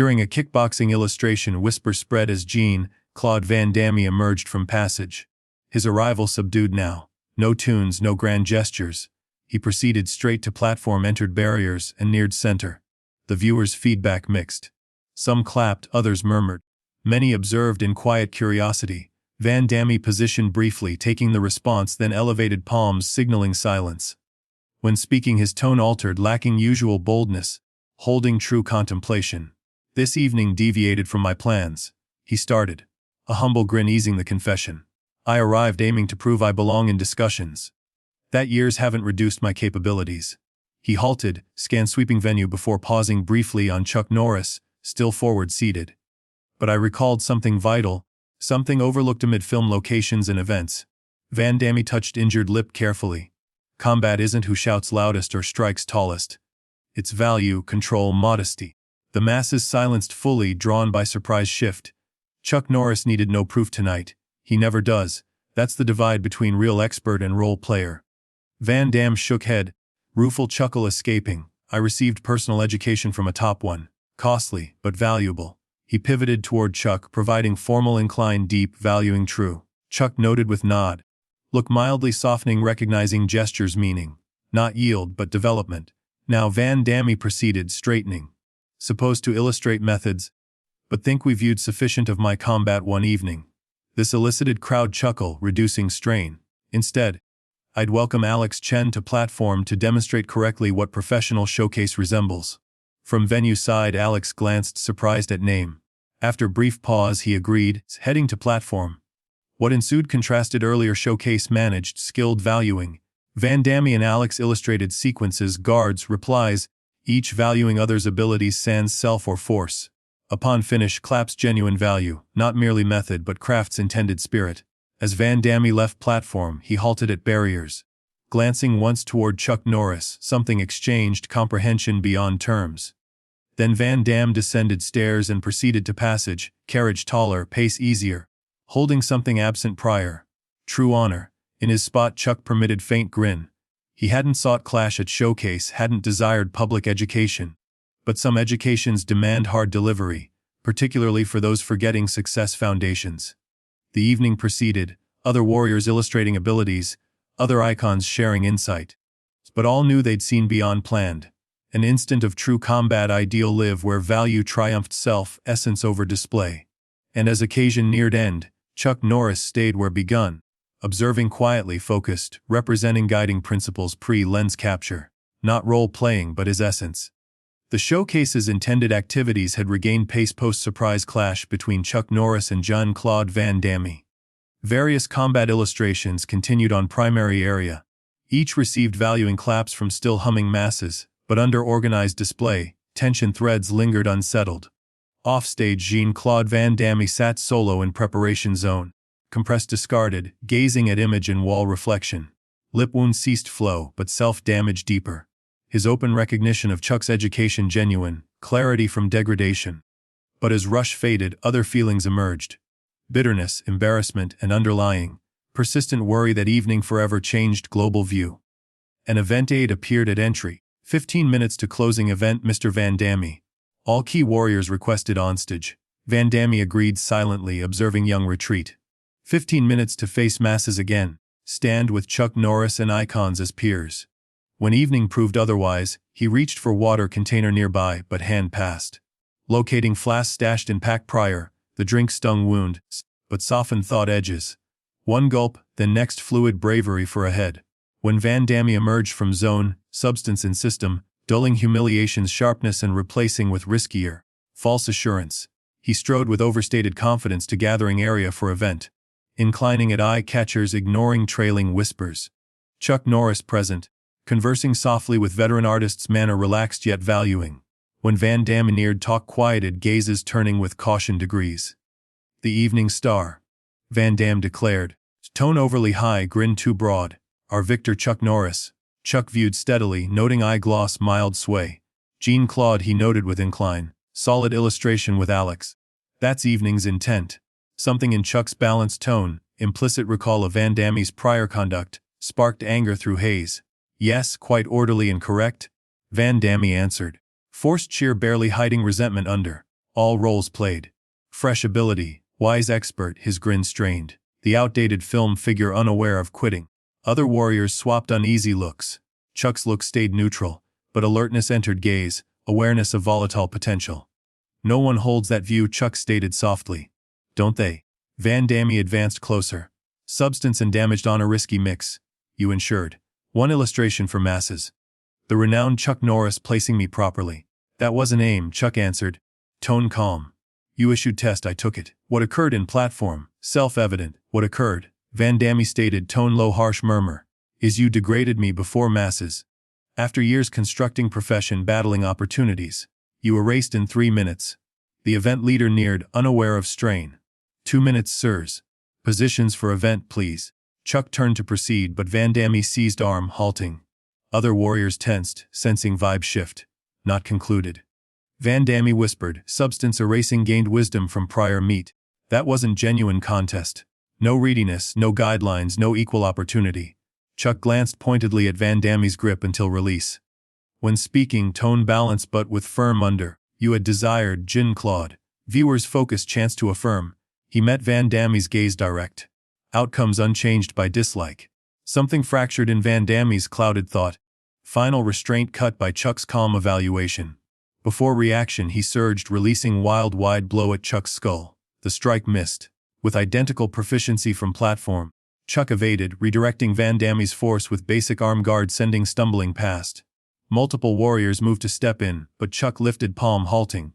During a kickboxing illustration, whisper spread as Jean-Claude Van Damme emerged from passage. His arrival subdued now. No tunes, no grand gestures. He proceeded straight to platform, entered barriers, and neared center. The viewers' feedback mixed. Some clapped, others murmured. Many observed in quiet curiosity. Van Damme positioned briefly, taking the response, then elevated palms, signaling silence. When speaking, his tone altered, lacking usual boldness, holding true contemplation. This evening deviated from my plans, he started, a humble grin easing the confession. I arrived aiming to prove I belong in discussions. That years haven't reduced my capabilities. He halted, scanned sweeping venue before pausing briefly on Chuck Norris, still forward seated. But I recalled something vital, something overlooked amid film locations and events. Van Damme touched injured lip carefully. Combat isn't who shouts loudest or strikes tallest. It's value, control, modesty. The masses silenced, fully drawn by surprise shift. Chuck Norris needed no proof tonight. He never does. That's the divide between real expert and role player. Van Damme shook head, rueful chuckle escaping. I received personal education from a top one. Costly, but valuable. He pivoted toward Chuck, providing formal incline, deep, valuing true. Chuck noted with nod. Look mildly softening, recognizing gestures' meaning. Not yield, but development. Now Van Damme proceeded, straightening. Supposed to illustrate methods, but think we viewed sufficient of my combat one evening. This elicited crowd chuckle, reducing strain. Instead, I'd welcome Alex Chen to platform to demonstrate correctly what professional showcase resembles. From venue side, Alex glanced, surprised at name. After brief pause, he agreed, heading to platform. What ensued contrasted earlier showcase managed, skilled valuing. Van Damme and Alex illustrated sequences, guards, replies, each valuing others' abilities sans self or force. Upon finish, claps, genuine value, not merely method but craft's intended spirit. As Van Damme left platform, he halted at barriers. Glancing once toward Chuck Norris, something exchanged, comprehension beyond terms. Then Van Damme descended stairs and proceeded to passage, carriage taller, pace easier. Holding something absent prior. True honor. In his spot, Chuck permitted faint grin. He hadn't sought clash at showcase, hadn't desired public education. But some educations demand hard delivery, particularly for those forgetting success foundations. The evening proceeded, other warriors illustrating abilities, other icons sharing insight. But all knew they'd seen beyond planned. An instant of true combat ideal live where value triumphed self, essence over display. And as occasion neared end, Chuck Norris stayed where begun. Observing quietly, focused, representing guiding principles pre-lens capture. Not role-playing but his essence. The showcase's intended activities had regained pace post-surprise clash between Chuck Norris and Jean-Claude Van Damme. Various combat illustrations continued on primary area. Each received valuing claps from still humming masses, but under organized display, tension threads lingered unsettled. Offstage, Jean-Claude Van Damme sat solo in preparation zone. Compressed, discarded, gazing at image and wall reflection. Lip wound ceased flow, but self-damage deeper. His open recognition of Chuck's education genuine, clarity from degradation. But as rush faded, other feelings emerged. Bitterness, embarrassment, and underlying, persistent worry that evening forever changed global view. An event aide appeared at entry. 15 minutes to closing event, Mr. Van Damme. All key warriors requested onstage. Van Damme agreed silently, observing young retreat. 15 minutes to face masses again, stand with Chuck Norris and icons as peers. When evening proved otherwise, he reached for water container nearby, but hand passed. Locating flask stashed in pack prior, the drink stung wound, but softened thought edges. One gulp, then next fluid bravery for ahead. When Van Damme emerged from zone, substance in system, dulling humiliation's sharpness and replacing with riskier, false assurance, he strode with overstated confidence to gathering area for event. Inclining at eye-catchers, ignoring trailing whispers. Chuck Norris present, conversing softly with veteran artists, manner relaxed yet valuing. When Van Damme neared, talk quieted, gazes turning with caution degrees. The evening star, Van Damme declared, tone overly high, grin too broad. Our victor Chuck Norris. Chuck viewed steadily, noting eye gloss, mild sway. Jean-Claude, he noted with incline, solid illustration with Alex. That's evening's intent. Something in Chuck's balanced tone, implicit recall of Van Damme's prior conduct, sparked anger through haze. Yes, quite orderly and correct, Van Damme answered. Forced cheer barely hiding resentment under. All roles played. Fresh ability, wise expert, his grin strained. The outdated film figure unaware of quitting. Other warriors swapped uneasy looks. Chuck's look stayed neutral, but alertness entered gaze, awareness of volatile potential. No one holds that view, Chuck stated softly. Don't they? Van Damme advanced closer. Substance and damaged on a risky mix. You insured. One illustration for masses. The renowned Chuck Norris placing me properly. That was an aim, Chuck answered. Tone calm. You issued test, I took it. What occurred in platform? Self-evident. What occurred? Van Damme stated, tone low, harsh murmur. Is you degraded me before masses. After years constructing profession, battling opportunities. You erased in 3 minutes. The event leader neared, unaware of strain. 2 minutes, sirs. Positions for event, please. Chuck turned to proceed, but Van Damme seized arm, halting. Other warriors tensed, sensing vibe shift. Not concluded. Van Damme whispered, substance erasing gained wisdom from prior meet. That wasn't genuine contest. No readiness, no guidelines, no equal opportunity. Chuck glanced pointedly at Van Damme's grip until release. When speaking, tone balanced but with firm under. You had desired, Jean-Claude. Viewers' focus chanced to affirm. He met Van Damme's gaze direct. Outcomes unchanged by dislike. Something fractured in Van Damme's clouded thought. Final restraint cut by Chuck's calm evaluation. Before reaction, he surged, releasing wild wide blow at Chuck's skull. The strike missed. With identical proficiency from platform, Chuck evaded, redirecting Van Damme's force with basic arm guard, sending stumbling past. Multiple warriors moved to step in, but Chuck lifted palm, halting.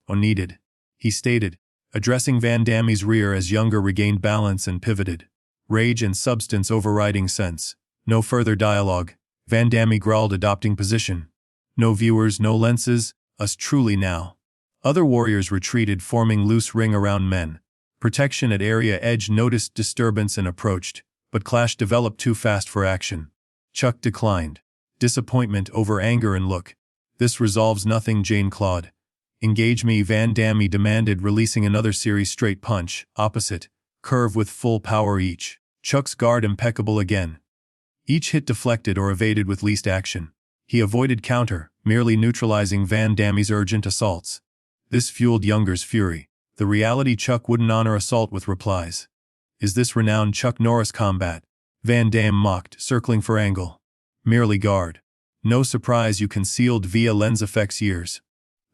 Unneeded, he stated, addressing Van Damme's rear as Younger regained balance and pivoted. Rage and substance overriding sense. No further dialogue. Van Damme growled, adopting position. No viewers, no lenses, us truly now. Other warriors retreated, forming loose ring around men. Protection at area edge noticed disturbance and approached, but clash developed too fast for action. Chuck declined. Disappointment over anger and look. This resolves nothing, Jean-Claude. Engage me, Van Damme demanded, releasing another series straight punch, opposite, curve with full power each. Chuck's guard impeccable again. Each hit deflected or evaded with least action. He avoided counter, merely neutralizing Van Damme's urgent assaults. This fueled Younger's fury. The reality, Chuck wouldn't honor assault with replies. Is this renowned Chuck Norris combat? Van Damme mocked, circling for angle. Merely guard. No surprise, you concealed via lens effects years.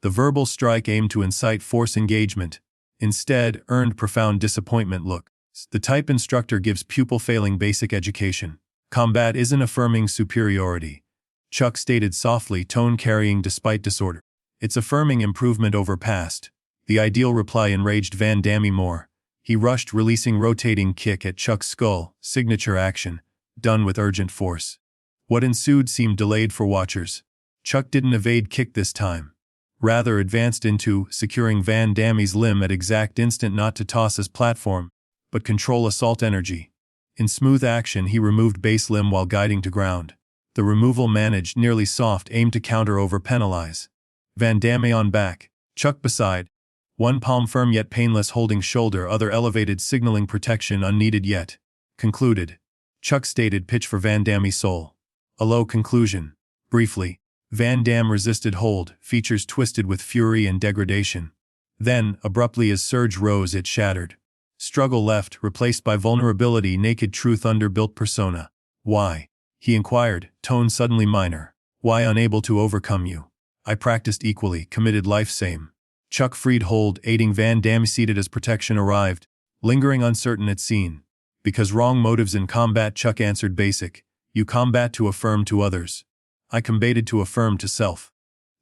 The verbal strike aimed to incite force engagement. Instead, earned profound disappointment look. The type instructor gives pupil failing basic education. Combat isn't affirming superiority. Chuck stated softly, tone carrying despite disorder. It's affirming improvement over past. The ideal reply enraged Van Damme more. He rushed, releasing rotating kick at Chuck's skull, signature action, done with urgent force. What ensued seemed delayed for watchers. Chuck didn't evade kick this time. Rather advanced into, securing Van Damme's limb at exact instant, not to toss his platform, but control assault energy. In smooth action, he removed base limb while guiding to ground. The removal managed, nearly soft, aimed to counter over penalize. Van Damme on back, Chuck beside. One palm firm yet painless, holding shoulder, other elevated, signaling protection unneeded yet. Concluded. Chuck stated, pitch for Van Damme's soul. A low conclusion. Briefly, Van Damme resisted hold, features twisted with fury and degradation. Then, abruptly as surge rose, it shattered. Struggle left, replaced by vulnerability, naked truth, underbuilt persona. Why? He inquired, tone suddenly minor. Why unable to overcome you? I practiced equally, committed life same. Chuck freed hold, aiding Van Damme seated as protection arrived, lingering uncertain at scene. Because wrong motives in combat, Chuck answered basic. You combat to affirm to others. I combated to affirm to self.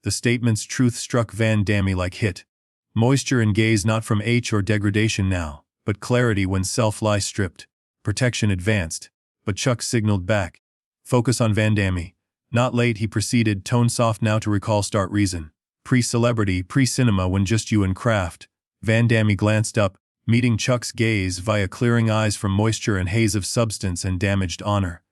The statement's truth struck Van Damme like hit. Moisture in gaze, not from H or degradation now, but clarity when self lies stripped. Protection advanced, but Chuck signaled back. Focus on Van Damme. Not late, he proceeded, tone soft now to recall start reason. Pre-celebrity, pre-cinema, when just you and craft. Van Damme glanced up, meeting Chuck's gaze via clearing eyes from moisture and haze of substance and damaged honor.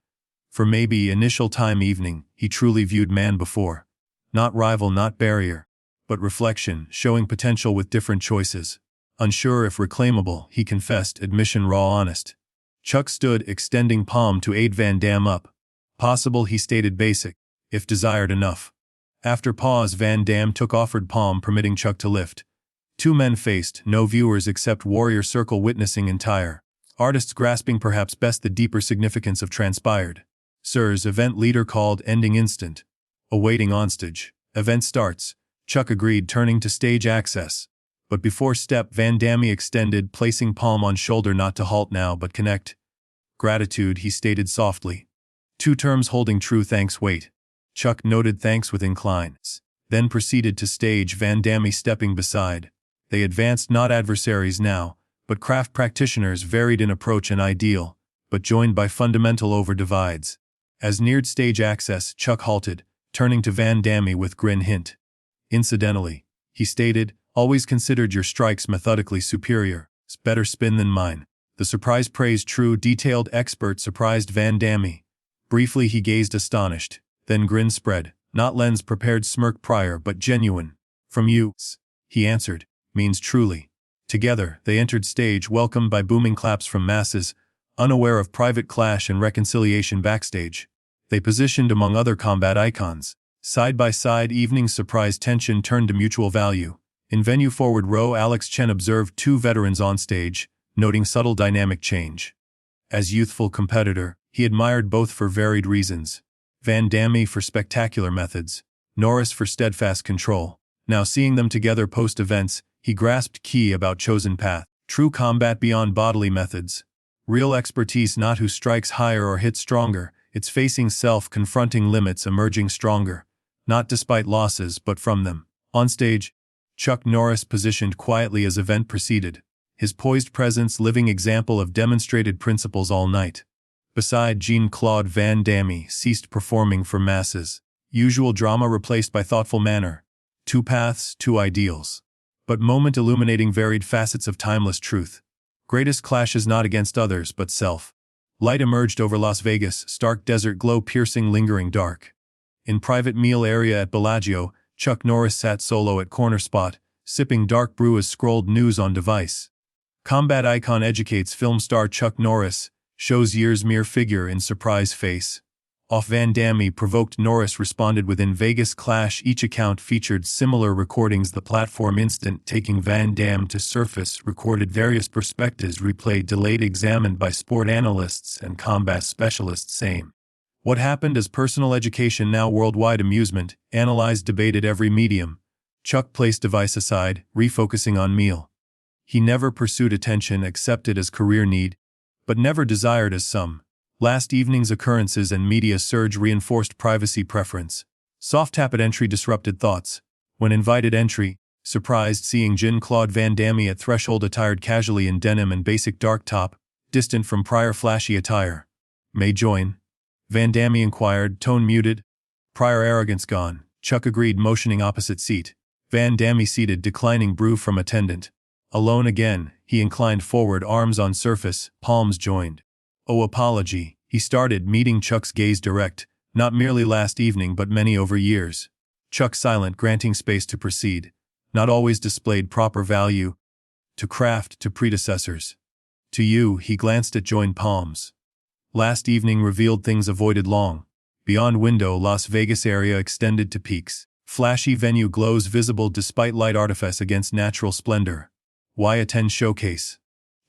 For maybe initial time evening, he truly viewed man before. Not rival, not barrier, but reflection, showing potential with different choices. Unsure if reclaimable, he confessed, admission raw honest. Chuck stood, extending palm to aid Van Damme up. Possible, he stated basic, if desired enough. After pause, Van Damme took offered palm, permitting Chuck to lift. Two men faced, no viewers except warrior circle witnessing entire. Artists grasping perhaps best the deeper significance of transpired. Sirs, event leader called, ending instant. Awaiting onstage. Event starts. Chuck agreed, turning to stage access. But before step, Van Damme extended, placing palm on shoulder, not to halt now but connect. Gratitude, he stated softly. Two terms holding true, thanks, wait. Chuck noted thanks with inclines. Then proceeded to stage, Van Damme stepping beside. They advanced, not adversaries now, but craft practitioners, varied in approach and ideal, but joined by fundamental over-divides. As neared stage access, Chuck halted, turning to Van Damme with grin hint. Incidentally, he stated, always considered your strikes methodically superior, better spin than mine. The surprise praise true detailed expert surprised Van Damme. Briefly he gazed astonished, then grin spread, not lens prepared smirk prior but genuine. From you, he answered, means truly. Together, they entered stage, welcomed by booming claps from masses, unaware of private clash and reconciliation backstage. They positioned among other combat icons. Side by side, evening's surprise tension turned to mutual value. In venue forward row, Alex Chen observed two veterans on stage, noting subtle dynamic change. As youthful competitor, he admired both for varied reasons. Van Damme for spectacular methods, Norris for steadfast control. Now seeing them together post-events, he grasped key about chosen path. True combat beyond bodily methods. Real expertise, not who strikes higher or hits stronger, it's facing self, confronting limits, emerging stronger. Not despite losses but from them. On stage, Chuck Norris positioned quietly as event proceeded. His poised presence living example of demonstrated principles all night. Beside, Jean-Claude Van Damme ceased performing for masses. Usual drama replaced by thoughtful manner. Two paths, two ideals. But moment illuminating varied facets of timeless truth. Greatest clashes not against others but self. Light emerged over Las Vegas, stark desert glow piercing lingering dark. In private meal area at Bellagio, Chuck Norris sat solo at corner spot, sipping dark brew as scrolled news on device. Combat icon educates film star Chuck Norris, shows years mere figure in surprise face. Off Van Damme provoked Norris responded within Vegas clash. Each account featured similar recordings. The platform instant taking Van Damme to surface recorded various perspectives replayed delayed examined by sport analysts and combat specialists. Same. What happened as personal education now worldwide amusement, analyzed debated every medium. Chuck placed device aside, refocusing on meal. He never pursued attention accepted as career need, but never desired as some. Last evening's occurrences and media surge reinforced privacy preference. Soft tap at entry disrupted thoughts. When invited entry, surprised seeing Jean-Claude Van Damme at threshold attired casually in denim and basic dark top, distant from prior flashy attire. May join? Van Damme inquired, tone muted. Prior arrogance gone, Chuck agreed, motioning opposite seat. Van Damme seated, declining brew from attendant. Alone again, he inclined forward, arms on surface, palms joined. Oh, apology, he started, meeting Chuck's gaze direct, not merely last evening but many over years. Chuck silent, granting space to proceed. Not always displayed proper value. To craft, to predecessors. To you, he glanced at joined palms. Last evening revealed things avoided long. Beyond window, Las Vegas area extended to peaks. Flashy venue glows visible despite light artifice against natural splendor. Why attend showcase?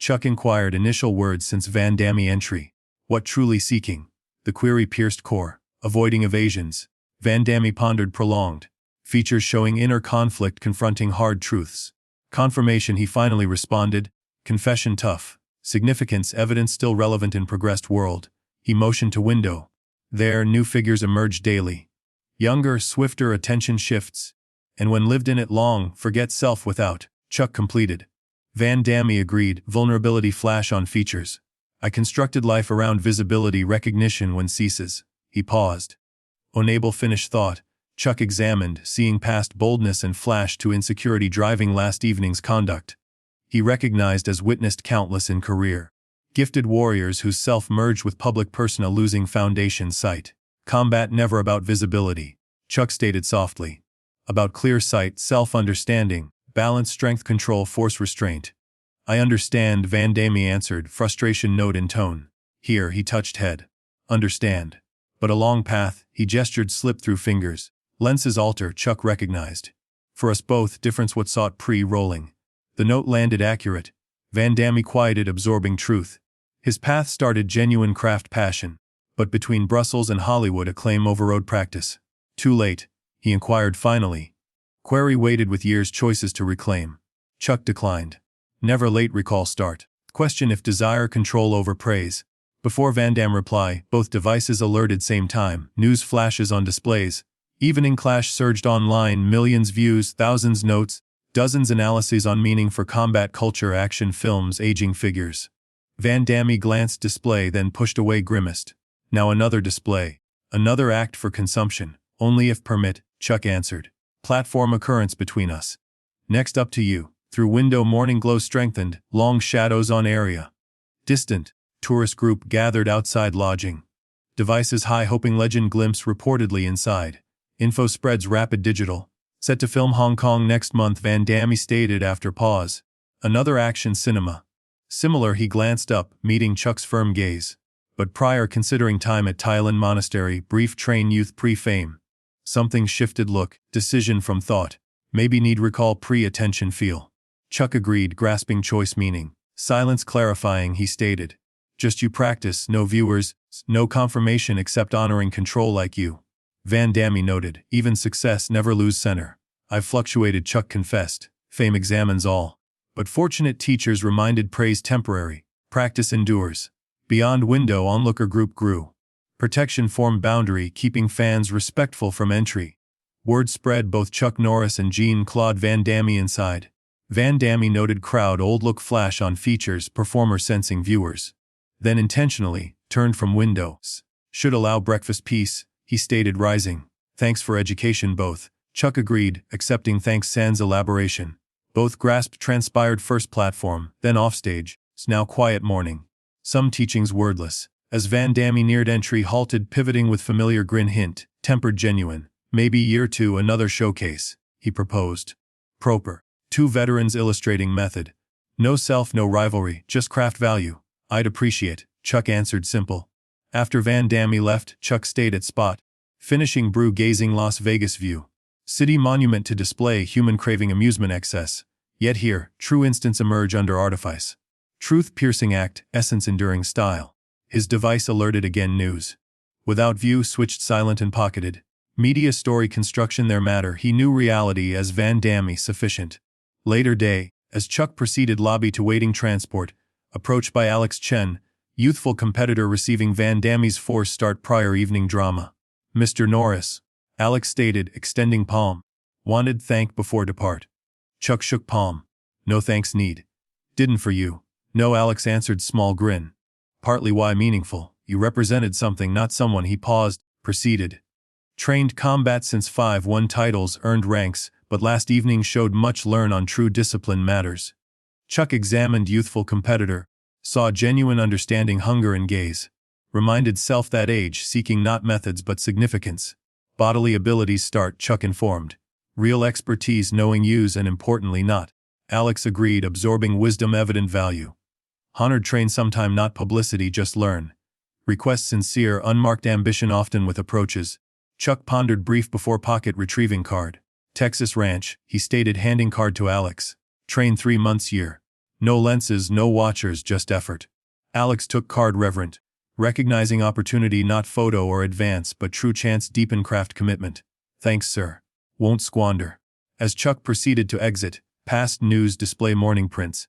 Chuck inquired, initial words since Van Damme entry. What truly seeking? The query pierced core. Avoiding evasions. Van Damme pondered, prolonged. Features showing inner conflict, confronting hard truths. Confirmation, he finally responded. Confession tough. Significance, evidence still relevant in progressed world. He motioned to window. There, new figures emerge daily. Younger, swifter, attention shifts. And when lived in it long, forget self without. Chuck completed. Van Damme agreed, vulnerability flash on features. I constructed life around visibility, recognition when ceases. He paused. Unable finish thought, Chuck examined, seeing past boldness and flash to insecurity driving last evening's conduct. He recognized as witnessed countless in career. Gifted warriors whose self merged with public persona losing foundation sight. Combat never about visibility, Chuck stated softly. About clear sight, self-understanding. Balance, strength, control, force, restraint. I understand, Van Damme answered, frustration note in tone. Here, he touched head. Understand. But a long path, he gestured, slipped through fingers. Lenses alter, Chuck recognized. For us both, difference what sought pre-rolling. The note landed accurate. Van Damme quieted, absorbing truth. His path started genuine craft passion. But between Brussels and Hollywood, acclaim overrode practice. Too late, he inquired finally. Query waited with years' choices to reclaim. Chuck declined. Never late, recall start. Question if desire control over praise. Before Van Damme reply, both devices alerted same time, news flashes on displays. Evening clash surged online, millions views, thousands notes, dozens analyses on meaning for combat culture, action films, aging figures. Van Damme glanced display, then pushed away, grimaced. Now another display. Another act for consumption. Only if permit, Chuck answered. Platform occurrence between us. Next up to you. Through window, morning glow strengthened, long shadows on area. Distant. Tourist group gathered outside lodging. Devices high, hoping legend glimpse reportedly inside. Info spreads rapid digital. Set to film Hong Kong next month, Van Damme stated after pause. Another action cinema. Similar, he glanced up, meeting Chuck's firm gaze. But prior, considering time at Thailand monastery, brief train youth pre-fame. Something shifted, look, decision from thought. Maybe need recall, pre-attention feel. Chuck agreed, grasping choice meaning. Silence clarifying, he stated. Just you practice, no viewers, no confirmation except honoring control like you. Van Damme noted, even success never lose center. I've fluctuated, Chuck confessed. Fame examines all. But fortunate teachers reminded praise temporary. Practice endures. Beyond window, onlooker group grew. Protection formed boundary, keeping fans respectful from entry. Word spread, both Chuck Norris and Jean-Claude Van Damme inside. Van Damme noted crowd, old look flash on features, performer sensing viewers. Then intentionally, turned from windows. Should allow breakfast peace, he stated, rising. Thanks for education, both. Chuck agreed, accepting thanks sans elaboration. Both grasped, transpired first platform, then offstage. Now quiet morning. Some teachings wordless. As Van Damme neared entry, halted, pivoting with familiar grin, hint, tempered genuine. Maybe year two, another showcase, he proposed. Proper. Two veterans illustrating method. No self, no rivalry, just craft value. I'd appreciate, Chuck answered, simple. After Van Damme left, Chuck stayed at spot. Finishing brew, gazing Las Vegas view. City monument to display, human craving amusement excess. Yet here, true instance emerge under artifice. Truth piercing act, essence enduring style. His device alerted again, news. Without view, switched silent and pocketed. Media story construction their matter, he knew reality as Van Damme sufficient. Later day, as Chuck proceeded lobby to waiting transport, approached by Alex Chen, youthful competitor receiving Van Damme's force start prior evening drama. Mr. Norris, Alex stated, extending palm. Wanted thank before depart. Chuck shook palm. No thanks need. Didn't for you. No, Alex answered, small grin. Partly why meaningful, you represented something, not someone, he paused, proceeded. Trained combat since 5 won titles, earned ranks, but last evening showed much learn on true discipline matters. Chuck examined youthful competitor, saw genuine understanding, hunger and gaze. Reminded self that age, seeking not methods but significance. Bodily abilities start, Chuck informed. Real expertise knowing use and importantly not. Alex agreed, absorbing wisdom evident value. Honored train sometime, not publicity, just learn. Request sincere, unmarked ambition often with approaches. Chuck pondered brief before pocket retrieving card. Texas ranch, he stated, handing card to Alex. Train 3 months year. No lenses, no watchers, just effort. Alex took card reverent. Recognizing opportunity, not photo or advance but true chance, deepen craft commitment. Thanks sir. Won't squander. As Chuck proceeded to exit, past news display morning prints.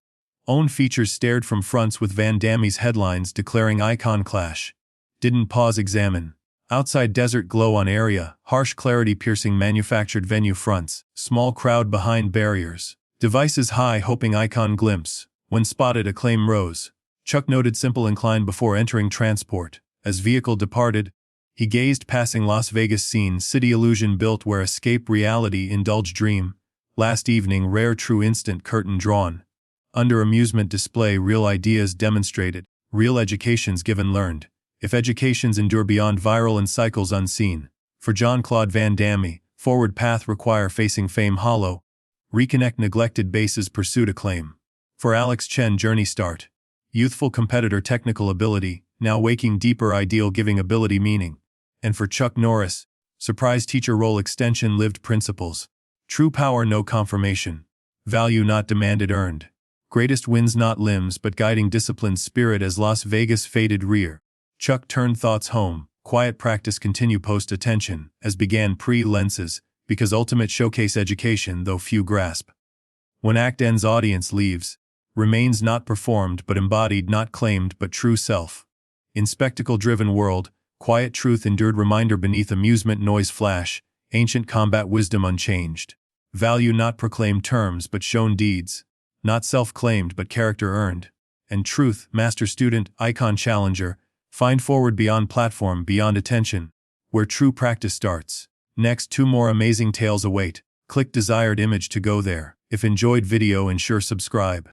Own features stared from fronts with Van Damme's headlines declaring icon clash. Didn't pause, examine. Outside desert glow on area, harsh clarity piercing manufactured venue fronts, small crowd behind barriers. Devices high, hoping icon glimpse. When spotted, acclaim rose. Chuck noted simple incline before entering transport. As vehicle departed, he gazed passing Las Vegas scene, city illusion built where escape reality, indulge dream. Last evening, rare true instant curtain drawn. Under amusement display, real ideas demonstrated, real educations given learned. If educations endure beyond viral and cycles unseen. For Jean-Claude Van Damme, forward path require facing fame hollow. Reconnect neglected bases, pursued acclaim. For Alex Chen, journey start. Youthful competitor, technical ability, now waking deeper ideal, giving ability meaning. And for Chuck Norris, surprise teacher role extension, lived principles. True power, no confirmation. Value not demanded earned. Greatest wins not limbs but guiding disciplined spirit as Las Vegas faded rear. Chuck turned thoughts home, quiet practice continue post attention, as began pre-lenses, because ultimate showcase education though few grasp. When act ends audience leaves, remains not performed but embodied not claimed but true self. In spectacle-driven world, quiet truth endured reminder beneath amusement noise flash, ancient combat wisdom unchanged. Value not proclaimed terms but shown deeds, not self-claimed but character earned. And truth, master student, icon challenger, find forward beyond platform, beyond attention, where true practice starts. Next 2 more amazing tales await. Click desired image to go there. If enjoyed video ensure subscribe.